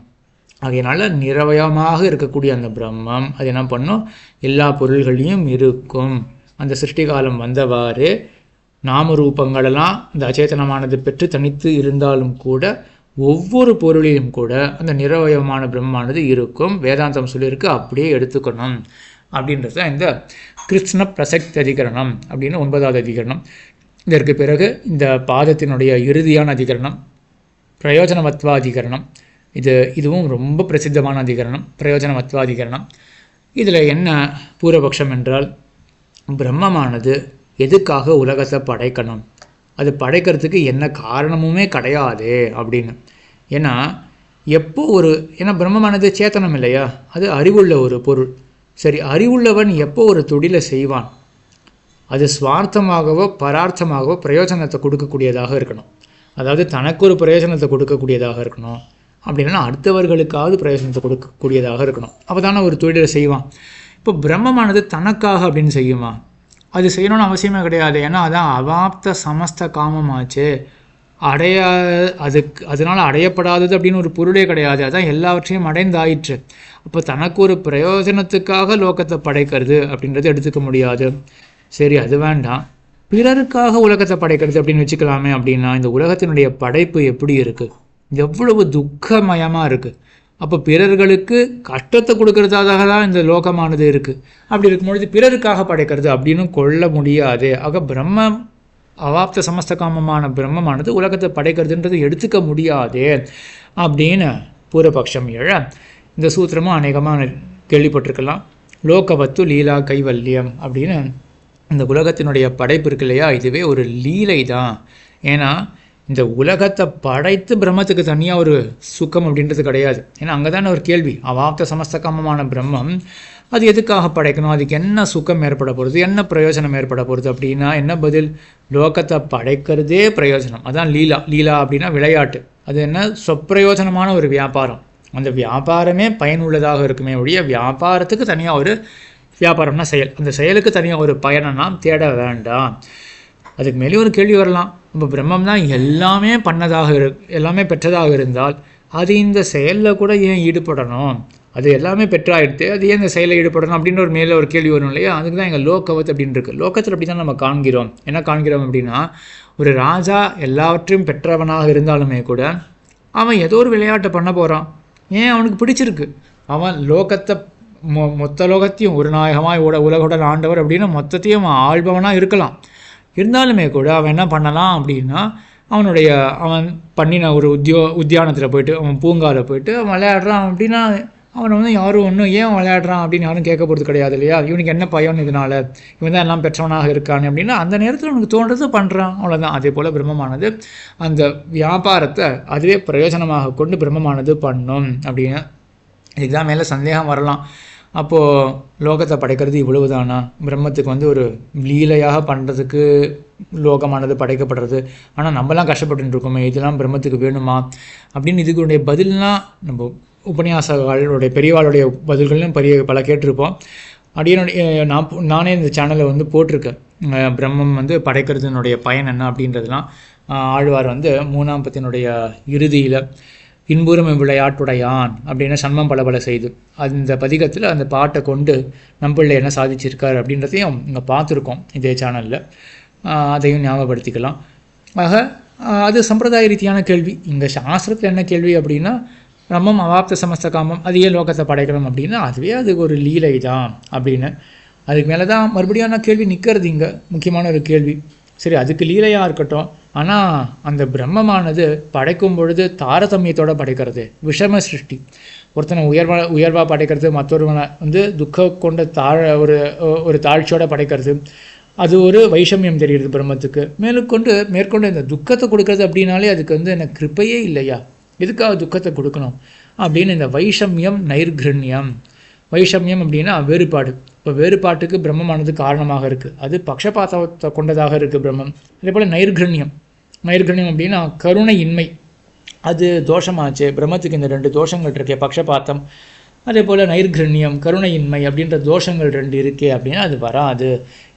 அதனால் நிரவயமாக இருக்கக்கூடிய அந்த பிரம்மம் அது என்ன பண்ணும்? எல்லா பொருள்களையும் இருக்கும். அந்த சிருஷ்டி காலம் வந்தவாறு நாம ரூபங்களெல்லாம் இந்த அச்சேதனமானது பெற்று தனித்து இருந்தாலும் கூட ஒவ்வொரு பொருளிலும் கூட அந்த நிரவயமான பிரம்மானது இருக்கும். வேதாந்தம் சொல்லியிருக்கு, அப்படியே எடுத்துக்கணும் அப்படின்றது இந்த கிருஷ்ண பிரசக்தி அதிகரணம் அப்படின்னு 9வது அதிகரணம். இதற்கு பிறகு இந்த பாதத்தினுடைய இறுதியான அதிகரணம் பிரயோஜனமத்வாதிகரணம். இதுவும் ரொம்ப பிரசித்தமான அதிகரணம், பிரயோஜனமத்வாதிகரணம். இதில் என்ன பூர்வபக்ஷம் என்றால், பிரம்மமானது எதுக்காக உலகத்தை படைக்கணும், அது படைக்கிறதுக்கு என்ன காரணமுமே கிடையாது அப்படின்னு. ஏன்னா ஏன்னா பிரம்மமானது சேத்தனம் இல்லையா, அது அறிவுள்ள ஒரு பொருள். சரி, அறிவுள்ளவன் எப்போ ஒரு தொழிலை செய்வான், அது சுவார்த்தமாகவோ பரார்த்தமாகவோ பிரயோஜனத்தை கொடுக்கக்கூடியதாக இருக்கணும். அதாவது தனக்கு ஒரு பிரயோஜனத்தை கொடுக்கக்கூடியதாக இருக்கணும், அப்படின்னா அடுத்தவர்களுக்காவது பிரயோஜனத்தை கொடுக்கக்கூடியதாக இருக்கணும். அப்போ தானே ஒரு தொழிலை செய்வான். இப்போ பிரம்மமானது தனக்காக அப்படின்னு செய்யுமா? அது செய்யணும்னு அவசியமே கிடையாது. ஏன்னா அதான் அவாப்த சமஸ்த காமமாச்சு, அதனால் அடையப்படாதது அப்படின்னு ஒரு பொருளே கிடையாது. அதான் எல்லாவற்றையும் அடைந்தாயிற்று. அப்போ தனக்கு ஒரு பிரயோஜனத்துக்காக லோகத்தை படைக்கிறது அப்படின்றது எடுத்துக்க முடியாது. சரி அது வேண்டாம், பிறருக்காக உலகத்தை படைக்கிறது அப்படின்னு வச்சுக்கலாமே. அப்படின்னா இந்த உலகத்தினுடைய படைப்பு எப்படி இருக்குது, எவ்வளவு துக்கமயமாக இருக்குது. அப்போ பிறர்களுக்கு கஷ்டத்தை கொடுக்கறதாக தான் இந்த லோகமானது இருக்குது. அப்படி இருக்கும்பொழுது பிறருக்காக படைக்கிறது அப்படின்னு கொள்ள முடியாது. ஆக பிரம்மம் அவாப்த சமஸ்த காமமான பிரம்மமானது உலகத்தை படைக்கிறதுன்றது எடுத்துக்க முடியாது அப்படின்னு பூர்வபக்ஷம் எழ, இந்த சூத்திரமும் அநேகமாக கேள்விப்பட்டிருக்கலாம். லோகவத்து லீலா கைவல்யம் அப்படின்னு இந்த உலகத்தினுடைய படைப்பு இருக்கு இல்லையா, இதுவே ஒரு லீலை தான். ஏன்னா இந்த உலகத்தை படைத்து பிரம்மத்துக்கு தனியாக ஒரு சுக்கம் அப்படின்றது கிடையாது. ஏன்னா அங்கே தானே ஒரு கேள்வி, அவாப்த சமஸ்தகாமமான பிரம்மம் அது எதுக்காக படைக்கணும், அதுக்கு என்ன சுக்கம் ஏற்பட போகிறது, என்ன பிரயோஜனம் ஏற்பட போகிறது அப்படின்னா என்ன பதில், லோகத்தை படைக்கிறதே பிரயோஜனம். அதான் லீலா. லீலா அப்படின்னா விளையாட்டு. அது என்ன, சொப்பிரயோஜனமான ஒரு வியாபாரம். அந்த வியாபாரமே பயனுள்ளதாக இருக்குமே ஒழிய வியாபாரத்துக்கு தனியாக ஒரு வியாபாரம்னா செயல், அந்த செயலுக்கு தனியாக ஒரு பயனை நாம் தேட வேண்டாம். அதுக்கு மேலே ஒரு கேள்வி வரலாம், நம்ம பிரம்மம் தான் எல்லாமே பண்ணதாக எல்லாமே பெற்றதாக இருந்தால் அது இந்த செயலில் கூட ஏன் ஈடுபடணும், அது எல்லாமே பெற்றாயிடுத்து, அது ஏன் இந்த செயலில் ஈடுபடணும் அப்படின்னு ஒரு மேலே ஒரு கேள்வி வரும் இல்லையா. அதுக்கு தான் எங்கள் லோகவத் அப்படின்னு இருக்குது. லோகத்தில் அப்படி தான் நம்ம காண்கிறோம். என்ன காண்கிறோம் அப்படின்னா, ஒரு ராஜா எல்லாவற்றையும் பெற்றவனாக இருந்தாலுமே கூட அவன் ஏதோ ஒரு விளையாட்டை பண்ண போகிறான். ஏன், அவனுக்கு பிடிச்சிருக்கு. அவன் லோகத்தை மொத்த லோகத்தையும் ஒரு நாயகமாக உலகுடன் ஆண்டவர் அப்படின்னு மொத்தத்தையும் அவன் ஆள்பவனாக இருக்கலாம். இருந்தாலுமே கூட அவன் என்ன பண்ணலாம் அப்படின்னா, அவன் பண்ணின ஒரு உத்தியானத்தில் போயிட்டு, அவன் பூங்காவில் போயிட்டு அவன் விளையாடுறான் அப்படின்னா அவனை வந்து யாரும் ஒன்றும் ஏன் விளையாடுறான் அப்படின்னு யாரும் கேட்க போகிறது கிடையாது இல்லையா. இவனுக்கு என்ன பயன் இதனால், இவன் தான் எல்லாம் பெற்றவனாக இருக்கான் அப்படின்னா அந்த நேரத்தில் அவனுக்கு தோன்றது பண்ணுறான், அவ்வளோதான். அதே போல் பிரம்மமானது அந்த வியாபாரத்தை அதுவே பிரயோஜனமாக கொண்டு பிரம்மமானது பண்ணும் அப்படின்னு. இதுதான் மேலே சந்தேகம் வரலாம். அப்போது லோகத்தை படைக்கிறது இவ்வளவு தானா, பிரம்மத்துக்கு வந்து ஒரு லீலையாக பண்ணுறதுக்கு லோகமானது படைக்கப்படுறது, ஆனால் நம்மலாம் கஷ்டப்பட்டு இருக்கோமே, இதெல்லாம் பிரம்மத்துக்கு வேணுமா அப்படின்னு இதுக்குடைய பதில்னால் நம்ம உபன்யாசங்களுடைய பெரியவாளுடைய பதில்கள்லையும் பல கேட்டிருப்போம். அப்படியே நானே இந்த சேனலை வந்து போட்டிருக்கேன், பிரம்மம் வந்து படைக்கிறதுனுடைய பயன் என்ன அப்படின்றதுலாம். ஆழ்வார் வந்து 3ஆம் பத்தினுடைய இறுதியில் இன்புறம் விளையாட்டுடையான் அப்படின்னு சன்மம் பல செய்து அந்த பதிகத்தில் அந்த பாட்டை கொண்டு நம்மள என்ன சாதிச்சிருக்கார் அப்படின்றதையும் இங்கே பார்த்துருக்கோம் இதே சேனலில். அதையும் ஞாபகப்படுத்திக்கலாம். ஆக அது சம்பிரதாய ரீதியான கேள்வி. இங்கே சாஸ்திரத்தில் என்ன கேள்வி அப்படின்னா, பிரம்மம் அவாப்த சமஸ்த காமம் அது ஏன் லோகத்தை படைக்கணும் அப்படின்னா அதுவே அதுக்கு ஒரு லீலை தான் அப்படின்னு. அதுக்கு மேலே தான் மறுபடியும் கேள்வி நிற்கிறது இங்கே முக்கியமான ஒரு கேள்வி. சரி, அதுக்கு லீலையாக இருக்கட்டும், ஆனால் அந்த பிரம்மமானது படைக்கும் பொழுது தாரதமியத்தோடு படைக்கிறது, விஷம சிருஷ்டி. ஒருத்தனை உயர்வாக படைக்கிறது, மற்றொருவனை வந்து துக்கம் கொண்ட ஒரு தாழ்ச்சியோடு படைக்கிறது, அது ஒரு வைஷமியம் தெரியுது பிரம்மத்துக்கு. மேற்கொண்டு இந்த துக்கத்தை கொடுக்கறது அப்படின்னாலே அதுக்கு வந்து எனக்கு கிருப்பையே இல்லையா, எதுக்காக துக்கத்தை கொடுக்கணும் அப்படின்னு இந்த வைஷமியம் நைர்கிருண்யம். வைஷமியம் அப்படின்னா வேறுபாடு. இப்போ வேறுபாட்டுக்கு பிரம்மமானது காரணமாக இருக்குது, அது பக்ஷபாதத்தை கொண்டதாக இருக்குது பிரம்மம். அதே போல் நைர்கிருண்யம் அப்படின்னா கருணை இன்மை, அது தோஷமாச்சு. பிரம்மத்துக்கு இந்த 2 தோஷங்கள் இருக்கே, பக்ஷபாத்தம், அதே போல் நைர்கிருண்யம் கருணையின்மை அப்படின்ற தோஷங்கள் 2 இருக்கே அப்படின்னா அது வராது.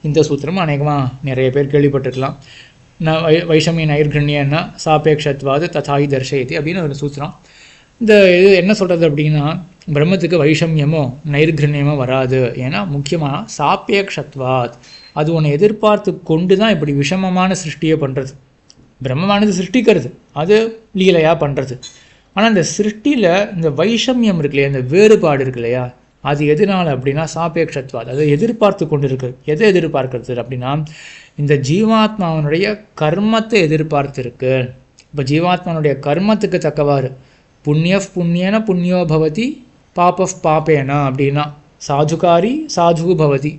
இந்த சூத்திரமும் அநேகமாக நிறைய பேர் கேள்விப்பட்டிருக்கலாம். வைஷமிய நைர்கிருண்யன்னா சாபேக்ஷத்வாது ததாயி தர்ஷயதி அப்படின்னு ஒரு சூத்திரம். இந்த இது என்ன சொல்கிறது அப்படின்னா, பிரம்மத்துக்கு வைஷமியமோ நைர்கிருண்யமோ வராது. ஏன்னா முக்கியமாக சாபேக்ஷத்வாத், அது ஒன்று எதிர்பார்த்து கொண்டு தான் இப்படி விஷமமான சிருஷ்டியை பண்ணுறது. பிரம்மமானது சிருஷ்டிக்கிறது, அது லீலையாக பண்ணுறது. ஆனால் இந்த சிருஷ்டியில் இந்த வைஷமியம் இருக்கு இல்லையா, இந்த வேறுபாடு இருக்கு இல்லையா, அது எதனால் அப்படின்னா சாபேக்ஷத்வாத், அதை எதிர்பார்த்து கொண்டு இருக்கு. எதை எதிர்பார்க்கறது அப்படின்னா இந்த ஜீவாத்மாவனுடைய கர்மத்தை எதிர்பார்த்து இருக்கு. இப்போ ஜீவாத்மானுடைய கர்மத்துக்கு தக்கவாறு புண்ணியன புண்ணியோ பவதி பாபஃப் பாப்பேனா அப்படின்னா சாதுகாரி சாது பவதி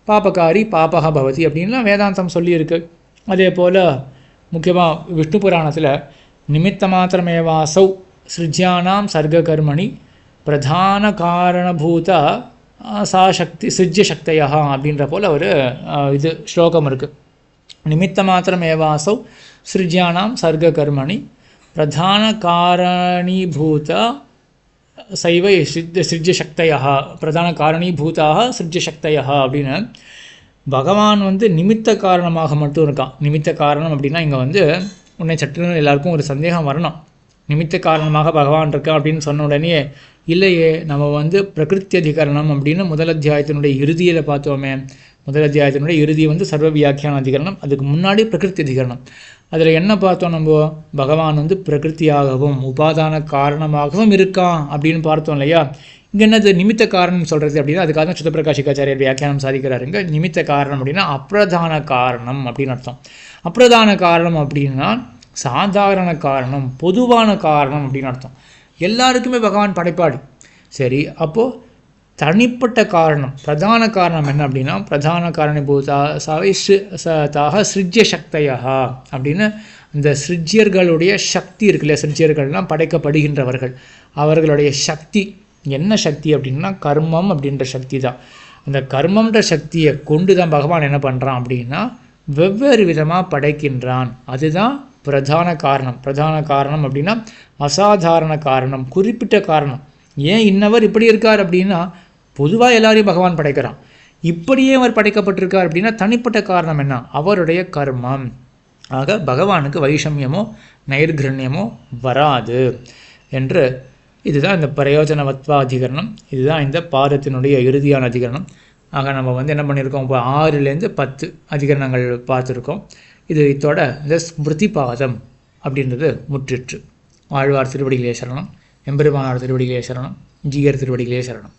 பாபகாரி பாபக பவதி அப்படின்லாம் வேதாந்தம் சொல்லியிருக்கு. அதே போல் முக்கியமாக விஷ்ணு புராணத்தில் நிமித்த மாத்திரமேவாசௌ சிருஜ்யானாம் சர்க்க கர்மணி பிரதான காரணபூத சா சக்தி சிருஜ்ய சக்தியா அப்படின்ற போல் ஒரு இது ஸ்லோகம் இருக்குது. நிமித்த மாத்திரமேவாசௌ சிருஜ்யானாம் சர்க்க கர்மணி பிரதான காரணீபூத சைவ சிருஜ்ய சக்தியா பிரதான காரணீபூதாக சிருஜ்ய சக்தியா அப்படின்னு பகவான் வந்து நிமித்த காரணமாக மட்டும் இருக்கான். நிமித்த காரணம் அப்படின்னா இங்கே வந்து உன்னை சட்டுன்னு எல்லாருக்கும் ஒரு சந்தேகம் வரணும். நிமித்த காரணமாக பகவான் இருக்கான் அப்படின்னு சொன்ன உடனே இல்லையே, நம்ம வந்து பிரகிருத்தி அதிகரணம் அப்படின்னு முதல் அத்தியாயத்தினுடைய இறுதியில் பார்த்தோமே. முதல் அத்தியாயத்தினுடைய இறுதி வந்து சர்வ வியாக்கியான அதிகரணம். அதுக்கு முன்னாடி பிரகிருதி அதிகரணம். அதில் என்ன பார்த்தோம் நம்ம? பகவான் வந்து பிரகிருத்தியாகவும் உபாதான காரணமாகவும் இருக்கான் அப்படின்னு பார்த்தோம் இல்லையா? இங்கே என்னது நிமித்த காரணம் சொல்கிறது அப்படின்னா அதுக்காக தான் சுத்தப்பிரகாஷிகாச்சாரியர் வியாக்கியானம் சாதிக்கிறாருங்க. நிமித்த காரணம் அப்படின்னா அப்பிரதான காரணம் அப்படின்னு அர்த்தம். அப்பிரதான காரணம் அப்படின்னா சாதாரண காரணம், பொதுவான காரணம் அப்படின்னு அர்த்தம். எல்லாருக்குமே பகவான் படைப்பாளி. சரி, அப்போது தனிப்பட்ட காரணம், பிரதான காரணம் என்ன அப்படின்னா பிரதான காரணபூதாக சிருஜ்ய சக்தையா அப்படின்னு இந்த சிருஜ்யர்களுடைய சக்தி இருக்குல்ல, சிருஜ்யர்கள்லாம் படைக்கப்படுகின்றவர்கள், அவர்களுடைய சக்தி என்ன சக்தி அப்படின்னா கர்மம் அப்படின்ற சக்தி தான். அந்த கர்மன்ற சக்தியை கொண்டு தான் பகவான் என்ன பண்ணுறான் அப்படின்னா வெவ்வேறு விதமாக படைக்கின்றான். அதுதான் பிரதான காரணம். பிரதான காரணம் அப்படின்னா அசாதாரண காரணம், குறிப்பிட்ட காரணம். ஏன் இன்னவர் இப்படி இருக்கார் அப்படின்னா பொதுவாக எல்லாரையும் பகவான் படைக்கிறான். இப்படியே அவர் படைக்கப்பட்டிருக்கார் அப்படின்னா தனிப்பட்ட காரணம் என்ன? அவருடைய கர்மம். ஆக பகவானுக்கு வைஷமியமோ நைர்கிரண்யமோ வராது என்று இதுதான் இந்த பிரயோஜனவத்வா அதிகரணம். இதுதான் இந்த பாதத்தினுடைய இறுதியான அதிகரணம். ஆக நம்ம வந்து என்ன பண்ணியிருக்கோம்? இப்போ 6லேருந்து 10 அதிகரணங்கள் பார்த்துருக்கோம். இது இதோட இந்த ஸ்மிருதி பாதம் அப்படின்றது முற்றிற்று. ஆழ்வார் திருவடிகளே சரணம், எம்பெருமானார் திருவடிகளே சரணம், ஜீயர் திருவடிகளே சரணம்.